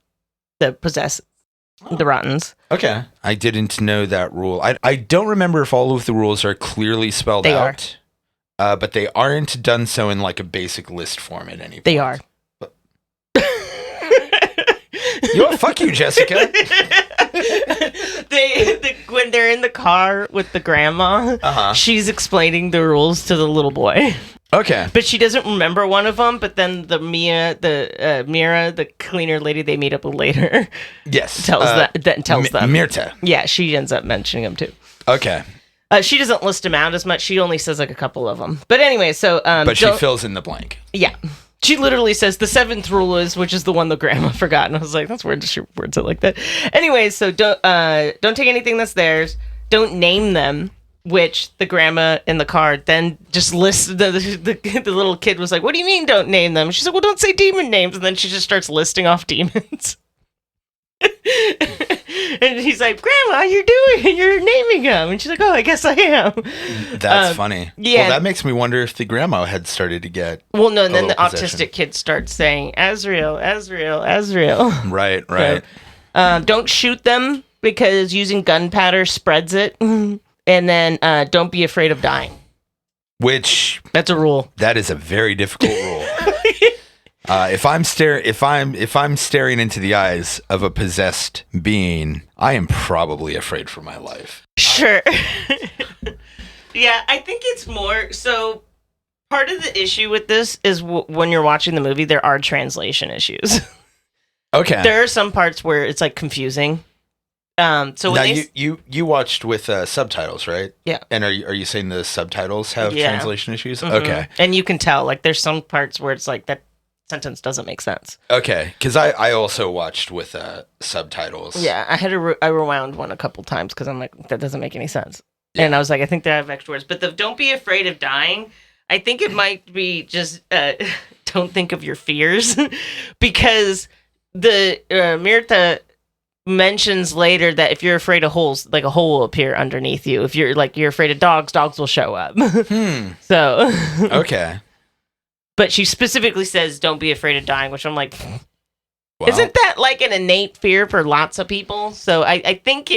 The possess the rottens. Okay. I didn't know that rule. I don't remember if all of the rules are clearly spelled They out. But they aren't done so in like a basic list form at any point. They are. You know what? Fuck you, Jessica. When they're in the car with the grandma, she's explaining the rules to the little boy. Okay. But she doesn't remember one of them. But then Mira, the cleaner lady they meet up with later, tells them. Mirta. Yeah, she ends up mentioning them too. Okay. She doesn't list them out as much. She only says like a couple of them. But anyway, so but she fills in the blank. Yeah. She literally says the seventh rule is, which is the one the grandma forgot, and I was like, that's weird to she words it like that. Anyway, so don't take anything that's theirs. Don't name them, which the grandma in the car then just lists. The little kid was like, "What do you mean don't name them?" She's like, "Well, don't say demon names," and then she just starts listing off demons. And he's like, "Grandma, you're naming them," and she's like, "Oh, I guess I am." That's funny. Yeah. Well, that makes me wonder if the grandma had started to get. Well, no, and then the possession. autistic kid starts saying, "Azrael, Azrael, Azrael." Right. So, don't shoot them because using gunpowder spreads it, and then don't be afraid of dying. Which that's a rule. That is a very difficult rule. If I'm staring into the eyes of a possessed being, I am probably afraid for my life. Sure. Yeah, I think it's more so. Part of the issue with this is when you're watching the movie, there are translation issues. Okay. There are some parts where it's like confusing. So now you watched with subtitles, right? Yeah. And are you saying the subtitles have translation issues? Mm-hmm. Okay. And you can tell like there's some parts where it's like that sentence doesn't make sense. Okay, because I also watched with subtitles. Yeah, I rewound one a couple times because I'm like, that doesn't make any sense. Yeah. And I was like, I think they have extra words. But don't be afraid of dying. I think it might be just don't think of your fears because the Mirta mentions later that if you're afraid of holes, like a hole will appear underneath you. If you're afraid of dogs will show up. So okay. But she specifically says, don't be afraid of dying, which I'm like, isn't that like an innate fear for lots of people? So I think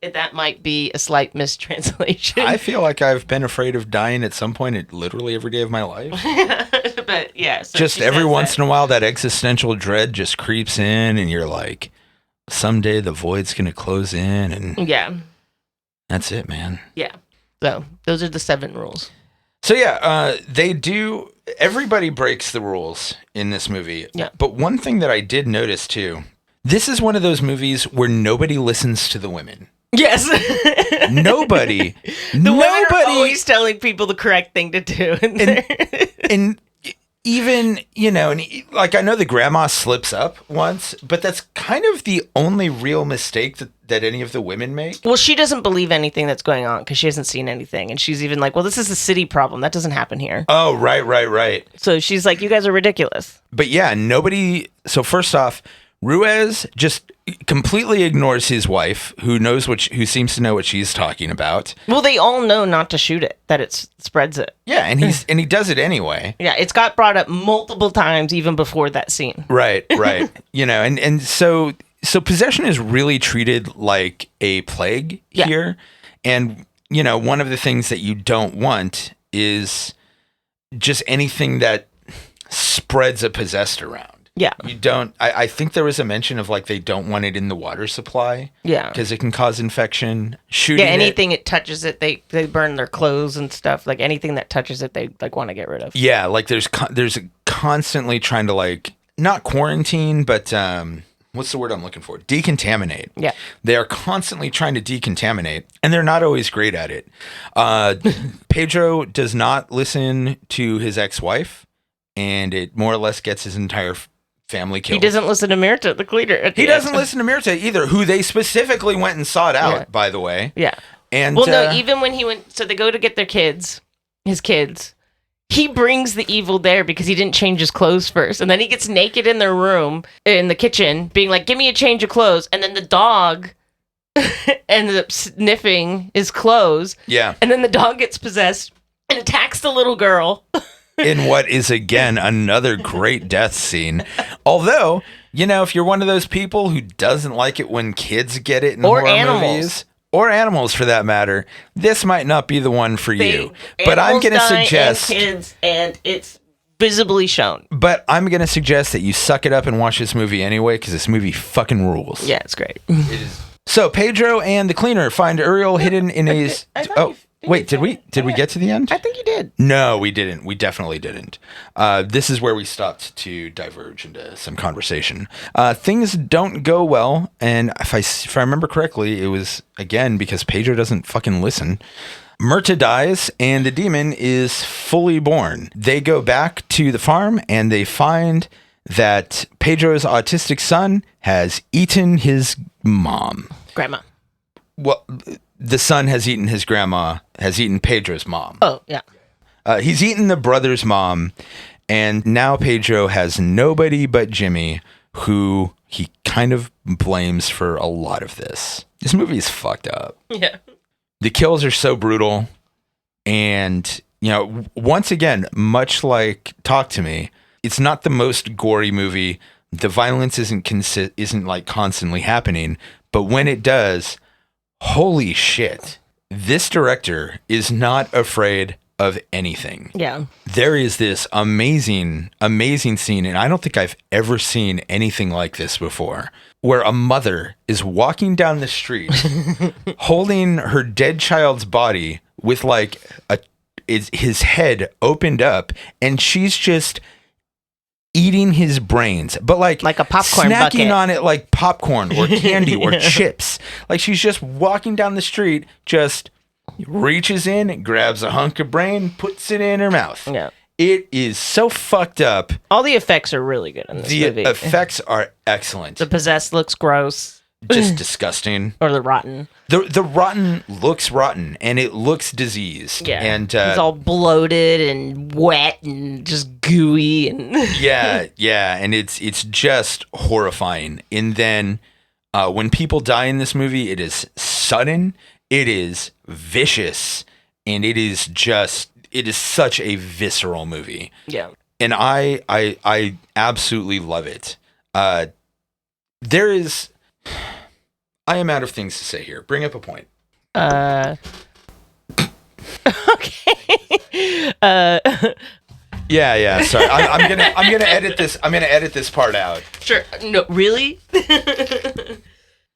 that might be a slight mistranslation. I feel like I've been afraid of dying at some point at literally every day of my life. But yeah. So just every once in a while, that existential dread just creeps in and you're like, someday the void's going to close in. And yeah. That's it, man. Yeah. So those are the 7 rules. So yeah, they do. Everybody breaks the rules in this movie. Yeah. But one thing that I did notice too, this is one of those movies where nobody listens to the women. Yes. Nobody. Women are always telling people the correct thing to do. And even, like I know the grandma slips up once, but that's kind of the only real mistake that any of the women make. Well, she doesn't believe anything that's going on because she hasn't seen anything. And she's even like, well, this is a city problem. That doesn't happen here. Oh, right. So she's like, you guys are ridiculous. But yeah, nobody. So first off, Ruiz just completely ignores his wife, who seems to know what she's talking about. Well, they all know not to shoot it, that it spreads it. Yeah, and he does it anyway. Yeah, it's got brought up multiple times even before that scene. Right. And so possession is really treated like a plague here. And one of the things that you don't want is just anything that spreads a possessed around. Yeah. You don't. I think there was a mention of like they don't want it in the water supply. Yeah. Because it can cause infection. Shooting. Yeah. Anything it touches it, they burn their clothes and stuff. Like anything that touches it, they like want to get rid of. there's constantly trying to like not quarantine, but what's the word I'm looking for? Decontaminate. Yeah. They are constantly trying to decontaminate, and they're not always great at it. Pedro does not listen to his ex-wife, and it more or less gets his entire family killed. He doesn't listen to Mirta, the cleaner. He doesn't listen to Mirta either, who they specifically went and sought out, by the way. Yeah. And well, no, even when he went, so they go to get their kids, his kids. He brings the evil there because he didn't change his clothes first. And then he gets naked in their room, in the kitchen, being like, give me a change of clothes. And then the dog ends up sniffing his clothes. Yeah. And then the dog gets possessed and attacks the little girl. In what is, again, another great death scene. Although, if you're one of those people who doesn't like it when kids get it in horror movies, or animals for that matter, this might not be the one for you. But I'm going to suggest... And kids, and it's visibly shown. But I'm going to suggest that you suck it up and watch this movie anyway, because this movie fucking rules. Yeah, it's great. It is. So Pedro and the cleaner find Uriel hidden in his... Wait, did we get to the end? I think you did. No, we didn't. We definitely didn't. This is where we stopped to diverge into some conversation. Things don't go well, and if I remember correctly, it was, again, because Pedro doesn't fucking listen. Mirta dies, and the demon is fully born. They go back to the farm, and they find that Pedro's autistic son has eaten his mom. Grandma. Well... The son has eaten his grandma, has eaten Pedro's mom. Oh, yeah. He's eaten the brother's mom, and now Pedro has nobody but Jimmy, who he kind of blames for a lot of this. This movie is fucked up. Yeah. The kills are so brutal, and, once again, much like Talk to Me, it's not the most gory movie. The violence isn't like constantly happening, but when it does... Holy shit. This director is not afraid of anything. Yeah. There is this amazing, amazing scene, and I don't think I've ever seen anything like this before, where a mother is walking down the street holding her dead child's body with his head opened up, and she's just eating his brains, but like a popcorn snacking bucket on it like popcorn or candy or chips. Like she's just walking down the street, just reaches in, grabs a hunk of brain, puts it in her mouth. Yeah. It is so fucked up. All the effects are really good in this movie. The effects are excellent. The possessed looks gross. Just disgusting. Or the rotten. The rotten looks rotten, and it looks diseased. Yeah. And it's all bloated and wet and just gooey and yeah, and it's just horrifying. And then when people die in this movie, it is sudden, it is vicious, and it is such a visceral movie. Yeah. And I absolutely love it. I am out of things to say here. Bring up a point. Okay. Yeah. Sorry, I'm gonna edit this. I'm gonna edit this part out. Sure. No, really?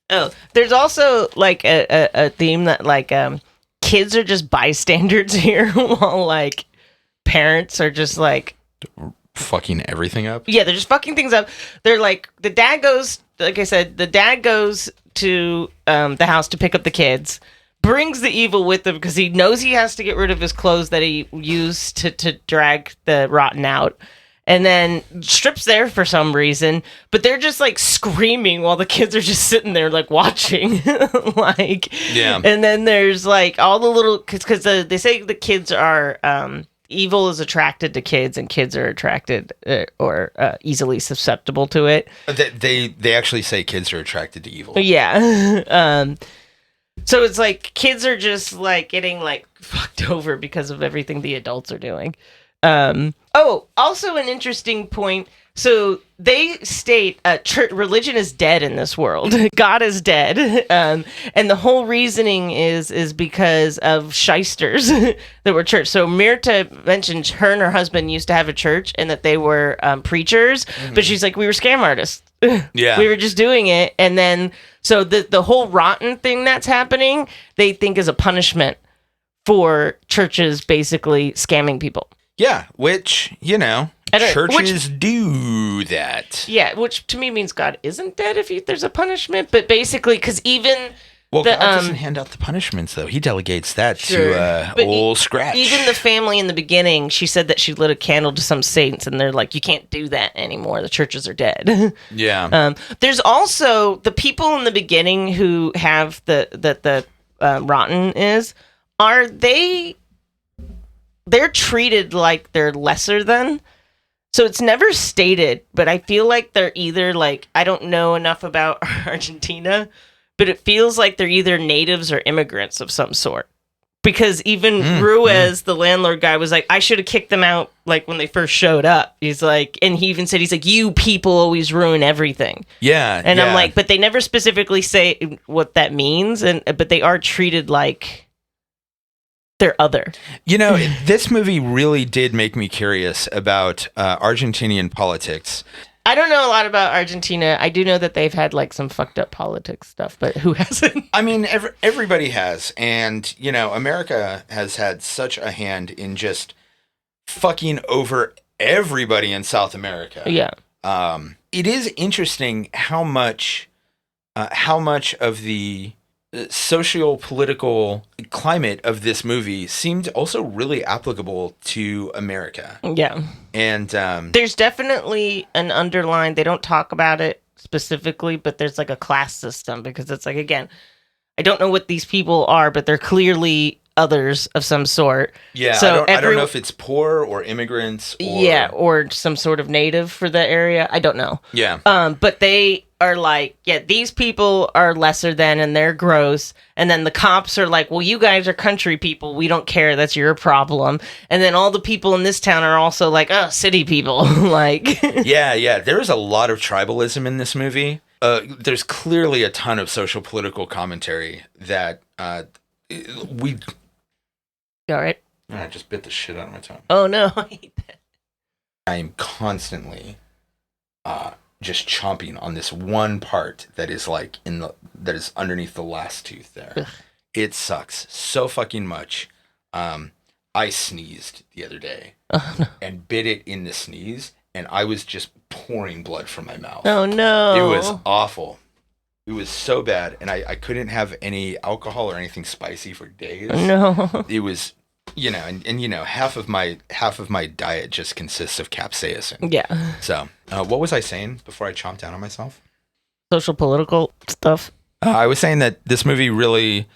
Oh, there's also like a theme that kids are just bystanders here, while like parents are just like fucking everything up. Yeah, they're just fucking things up. They're like the dad goes. Like I said, the dad goes to the house to pick up the kids, brings the evil with him because he knows he has to get rid of his clothes that he used to drag the rotten out, and then strips there for some reason. But they're just like screaming while the kids are just sitting there like watching. Yeah. And then there's like all the little because they say the kids are evil is attracted to kids, and kids are attracted or easily susceptible to it. They actually say kids are attracted to evil. Yeah. So it's like kids are just like getting like fucked over because of everything the adults are doing. Also an interesting point. So they state church religion is dead in this world. God is dead. And the whole reasoning is because of shysters that were church. So Mirta mentioned her and her husband used to have a church and that they were preachers, but she's like, we were scam artists. Yeah. We were just doing it. And then, so the whole rotten thing that's happening, they think is a punishment for churches basically scamming people. Yeah, which, churches Which, do that. yeah, which to me means God isn't dead if there's a punishment. But basically, because even Well, God doesn't hand out the punishments, though. He delegates that Sure. to But old Scratch. even the family in the beginning, she said that she lit a candle to some saints, and they're like, you can't do that anymore. The churches are dead. Yeah. There's also the people in the beginning who have the rotten are they're treated like they're lesser than. So it's never stated, but I feel like they're either like, I don't know enough about Argentina, but it feels like they're either natives or immigrants of some sort. Because even Ruiz, the landlord guy, was like, I should have kicked them out like when they first showed up. He's like, and he even said, he's like, you people always ruin everything. Yeah. And I'm like, but they never specifically say what that means, but they are treated like they're other. This movie really did make me curious about Argentinian politics. I don't know a lot about Argentina. I do know that they've had like some fucked up politics stuff, but who hasn't? I mean, everybody has. And, America has had such a hand in just fucking over everybody in South America. Yeah. It is interesting how much of the socio-political climate of this movie seemed also really applicable to America. Yeah. And there's definitely an underline. They don't talk about it specifically, but there's like a class system because it's like, again, I don't know what these people are, but they're clearly others of some sort. Yeah, so I don't know if it's poor or immigrants. Or some sort of native for the area. I don't know. Yeah. But they are like, these people are lesser than, and they're gross. And then the cops are like, well, you guys are country people. We don't care. That's your problem. And then all the people in this town are also like, oh, city people. like, yeah. There is a lot of tribalism in this movie. There's clearly a ton of social political commentary that we. All right. I just bit the shit out of my tongue. Oh no, I hate that. I am constantly just chomping on this one part that is like that is underneath the last tooth there. Ugh. It sucks so fucking much. I sneezed the other day and bit it in the sneeze, and I was just pouring blood from my mouth. Oh no. It was awful. It was so bad, and I couldn't have any alcohol or anything spicy for days. No. It was, and half of my diet just consists of capsaicin. Yeah. So, what was I saying before I chomped down on myself? Social political stuff. I was saying that this movie really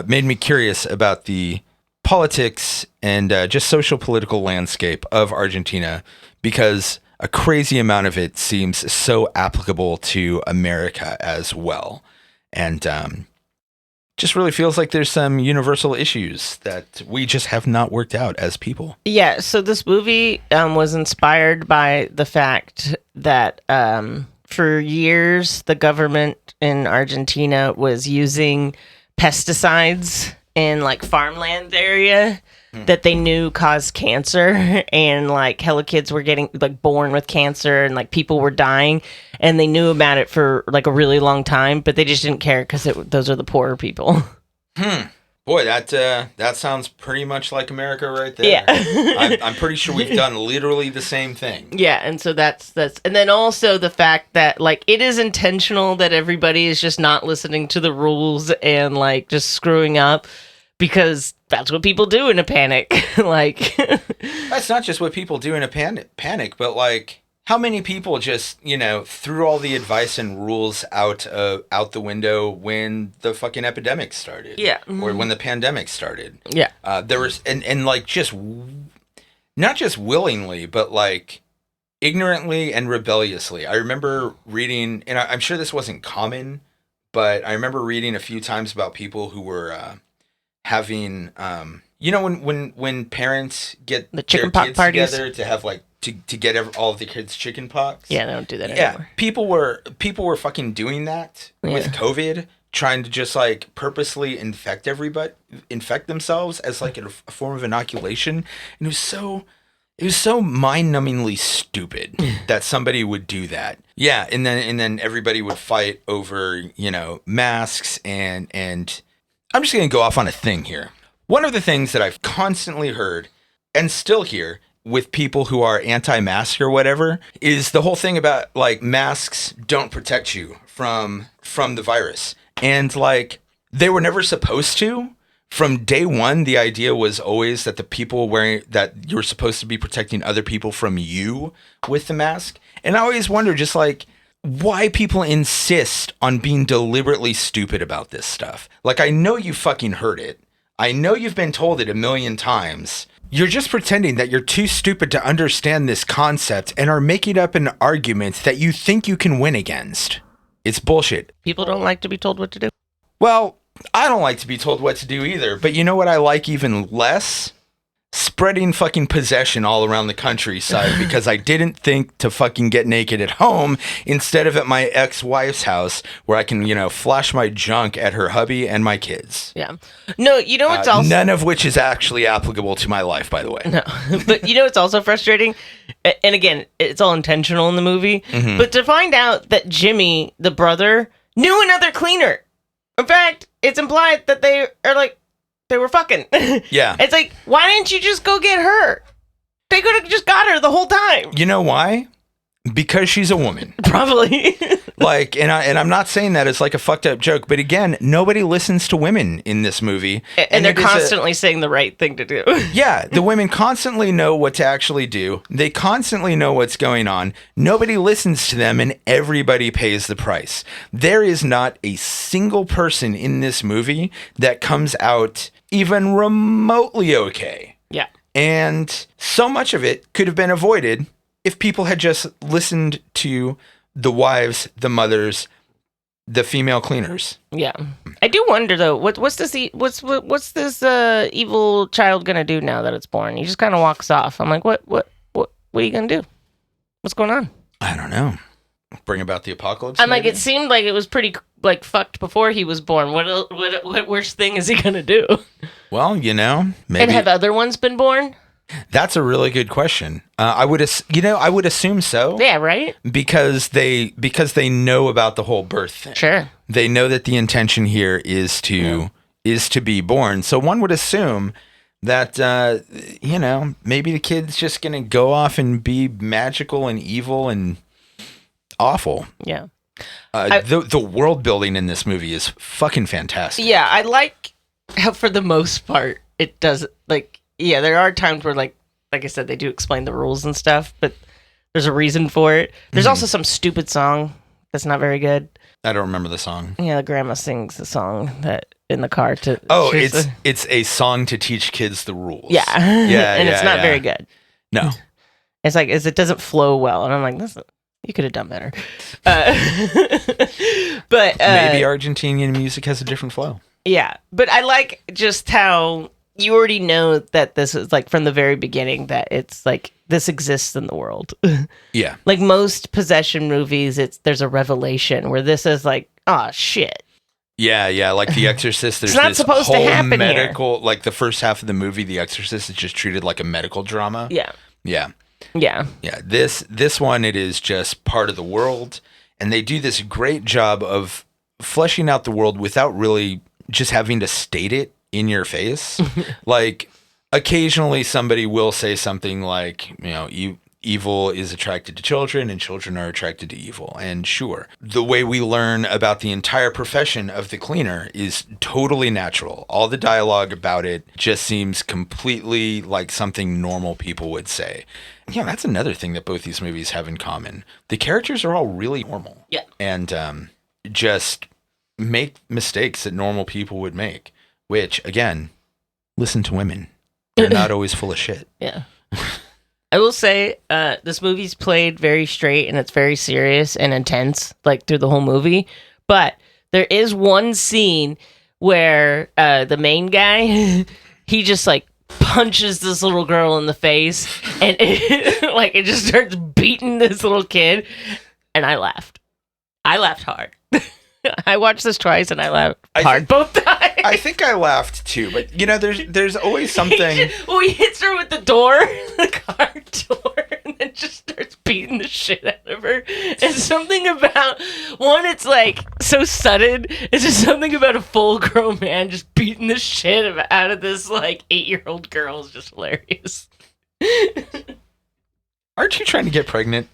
made me curious about the politics and just social political landscape of Argentina, because a crazy amount of it seems so applicable to America as well. And just really feels like there's some universal issues that we just have not worked out as people. Yeah, so this movie was inspired by the fact that for years the government in Argentina was using pesticides in like farmland area that they knew caused cancer, and like hella kids were getting like born with cancer, and like people were dying, and they knew about it for like a really long time, but they just didn't care because those are the poorer people. Boy, that sounds pretty much like America right there. Yeah. I'm pretty sure we've done literally the same thing. Yeah, and so that's and then also the fact that like it is intentional that everybody is just not listening to the rules and like just screwing up, because that's what people do in a panic. Like, that's not just what people do in a panic, but like how many people just, threw all the advice and rules out the window when the fucking epidemic started? Yeah. Or when the pandemic started. Yeah. There was, and like just, not just willingly, but like ignorantly and rebelliously. I remember reading, and I'm sure this wasn't common, but I remember reading a few times about people who were having, when parents get the chicken their pox kids parties together to have like to get all of the kids chicken pox. Yeah, they don't do that anymore. People were fucking doing that with COVID, trying to just like purposely infect themselves as like a form of inoculation, and it was so mind-numbingly stupid that somebody would do that. Yeah, and then everybody would fight over, masks and I'm just going to go off on a thing here. One of the things that I've constantly heard and still hear with people who are anti-mask or whatever is the whole thing about like masks don't protect you from the virus. And like they were never supposed to. From day one, the idea was always that the people wearing that you're supposed to be protecting other people from you with the mask. And I always wonder just like why people insist on being deliberately stupid about this stuff. Like, I know you fucking heard it. I know you've been told it a million times. You're just pretending that you're too stupid to understand this concept and are making up an argument that you think you can win against. It's bullshit. People don't like to be told what to do. Well, I don't like to be told what to do either, but you know what I like even less? Spreading fucking possession all around the countryside because I didn't think to fucking get naked at home instead of at my ex-wife's house where I can, flash my junk at her hubby and my kids. Yeah. No, you know what's also... None of which is actually applicable to my life, by the way. No, but you know what's also frustrating? And again, it's all intentional in the movie, but to find out that Jimmy, the brother, knew another cleaner. In fact, it's implied that they were fucking. Yeah. It's like, why didn't you just go get her? They could have just got her the whole time. You know why? Because she's a woman. Probably. And I'm not saying that it's like a fucked up joke, but again, nobody listens to women in this movie. And they're constantly saying the right thing to do. Yeah, the women constantly know what to actually do. They constantly know what's going on. Nobody listens to them and everybody pays the price. There is not a single person in this movie that comes out even remotely okay. Yeah. And so much of it could have been avoided if people had just listened to the wives, the mothers, the female cleaners. Yeah, I do wonder though. What's this evil child gonna do now that it's born? He just kind of walks off. I'm like, what are you gonna do? What's going on? I don't know. Bring about the apocalypse. I'm like, it seemed like it was pretty like fucked before he was born. What worst thing is he gonna do? Well, maybe. And have other ones been born? That's a really good question. I would assume so. Yeah, right. Because they know about the whole birth thing. Sure. They know that the intention here is to be born. So one would assume that maybe the kid's just gonna go off and be magical and evil and awful. Yeah. The world building in this movie is fucking fantastic. Yeah, I like how for the most part it does like. Yeah, there are times where, like I said, they do explain the rules and stuff, but there's a reason for it. There's also some stupid song that's not very good. I don't remember the song. Yeah, the grandma sings the song that in the car to. Oh, it's a song to teach kids the rules. Yeah, yeah, and it's not very good. No, it's like it doesn't flow well, and I'm like, you could have done better. But maybe Argentinian music has a different flow. Yeah, but I like just how. You already know that this is like from the very beginning that it's like this exists in the world. Yeah. Like most possession movies, there's a revelation where this is like, oh shit. Yeah, like The Exorcist. There's it's not this supposed whole to happen medical, here. like the first half of the movie, The Exorcist is just treated like a medical drama. Yeah. Yeah. Yeah. Yeah. This one, it is just part of the world, and they do this great job of fleshing out the world without really just having to state it in your face. Like occasionally somebody will say something like, evil is attracted to children and children are attracted to evil. And sure, the way we learn about the entire profession of the cleaner is totally natural. All the dialogue about it just seems completely like something normal people would say. Yeah, that's another thing that both these movies have in common. The characters are all really normal. Yeah. And just make mistakes that normal people would make. Which, again, listen to women. They're not always full of shit. Yeah. I will say, this movie's played very straight and it's very serious and intense, like through the whole movie. But there is one scene where the main guy, he just like punches this little girl in the face and it just starts beating this little kid. And I laughed. I laughed hard. I watched this twice and I laughed hard both times. I think I laughed too, but there's always something. He hits her with the door, the car door, and then just starts beating the shit out of her. And something about one, it's like so sudden. It's just something about a full-grown man just beating the shit out of this like 8-year-old girl is just hilarious. Aren't you trying to get pregnant?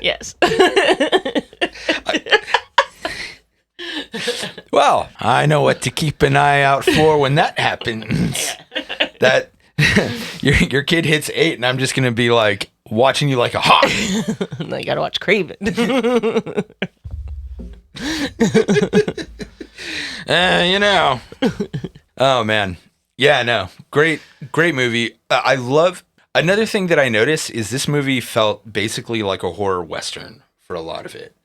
Yes. Well, I know what to keep an eye out for when that happens. That your kid hits 8 and I'm just going to be like watching you like a hawk. Now you got to watch Craven. You know. Oh, man. Yeah, no. Great movie. I love... Another thing that I noticed is this movie felt basically like a horror Western for a lot of it.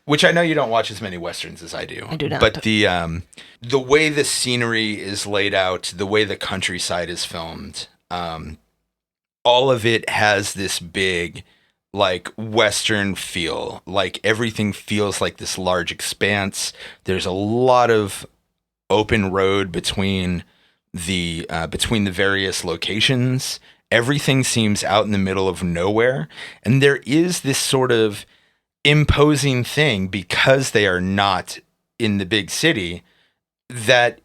Which I know you don't watch as many Westerns as I do. I do not. But the way the scenery is laid out, the way the countryside is filmed, all of it has this big, like, Western feel. Like, everything feels like this large expanse. There's a lot of open road between the various locations. Everything seems out in the middle of nowhere, and there is this sort of imposing thing because they are not in the big city, that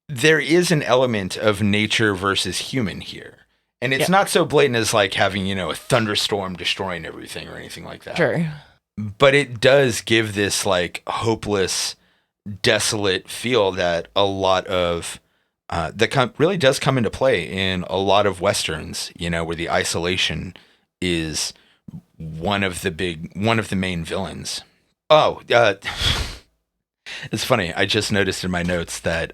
there is an element of nature versus human here. And it's not so blatant as like having, a thunderstorm destroying everything or anything like that. Sure. But it does give this like hopeless, desolate feel that a lot of that really does come into play in a lot of Westerns, where the isolation is one of the main villains. Oh, it's funny. I just noticed in my notes that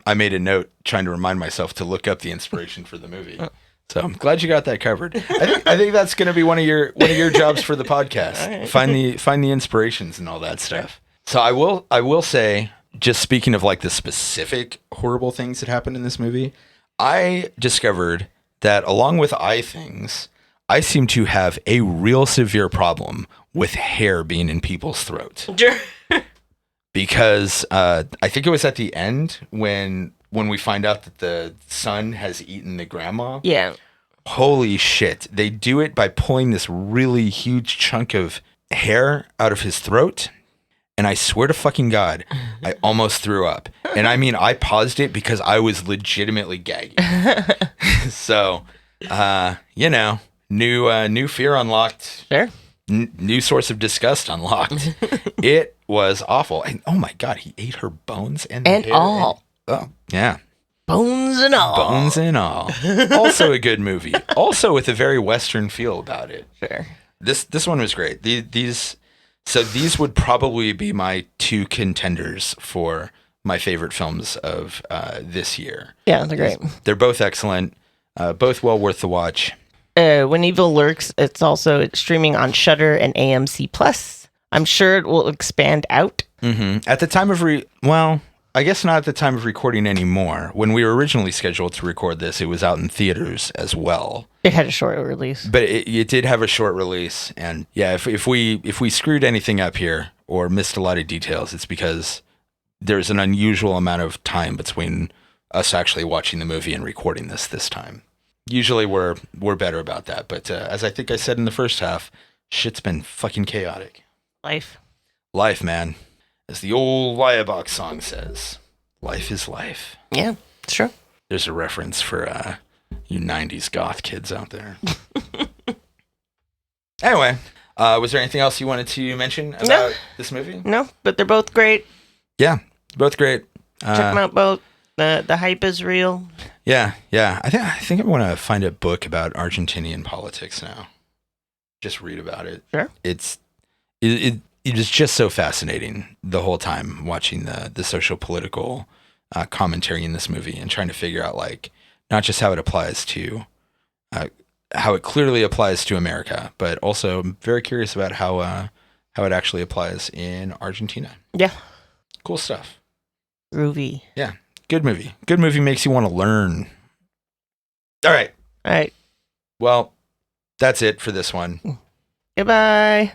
I made a note trying to remind myself to look up the inspiration for the movie. So I'm glad you got that covered. I think that's going to be one of your jobs for the podcast. Right. Find the inspirations and all that stuff. So I will say, just speaking of like the specific horrible things that happened in this movie, I discovered that along with eye things, I seem to have a real severe problem with hair being in people's throats. Because I think it was at the end when we find out that the son has eaten the grandma. Yeah. Holy shit. They do it by pulling this really huge chunk of hair out of his throat. And I swear to fucking God, I almost threw up. And I mean, I paused it because I was legitimately gagging. So, new fear unlocked. Sure. New source of disgust unlocked. It was awful. And oh my God, he ate her bones and hair all. Oh, yeah. Bones and all. Also a good movie. Also with a very Western feel about it. Sure. This one was great. These would probably be my 2 contenders for my favorite films of this year. Yeah, they're great. They're both excellent. Both well worth the watch. When Evil Lurks, it's also streaming on Shudder and AMC Plus. I'm sure it will expand out. Mm-hmm. At the time of I guess not at the time of recording anymore. When we were originally scheduled to record this, it was out in theaters as well. It had a short release. But it did have a short release. And yeah, if we screwed anything up here or missed a lot of details, it's because there's an unusual amount of time between us actually watching the movie and recording this time. Usually we're better about that. But as I think I said in the first half, shit's been fucking chaotic. Life, man. As the old Liabox song says, life is life. Yeah, it's true. There's a reference for you 90s goth kids out there. Anyway, was there anything else you wanted to mention about this movie? No, but they're both great. Yeah, both great. Check them out both. The hype is real. Yeah. I think I want to find a book about Argentinian politics now. Just read about it. Sure. It is just so fascinating the whole time watching the social political commentary in this movie and trying to figure out like not just how it applies to how it clearly applies to America, but also I'm very curious about how it actually applies in Argentina. Yeah. Cool stuff. Groovy. Yeah. Good movie. Good movie makes you want to learn. All right. All right. Well, that's it for this one. Goodbye.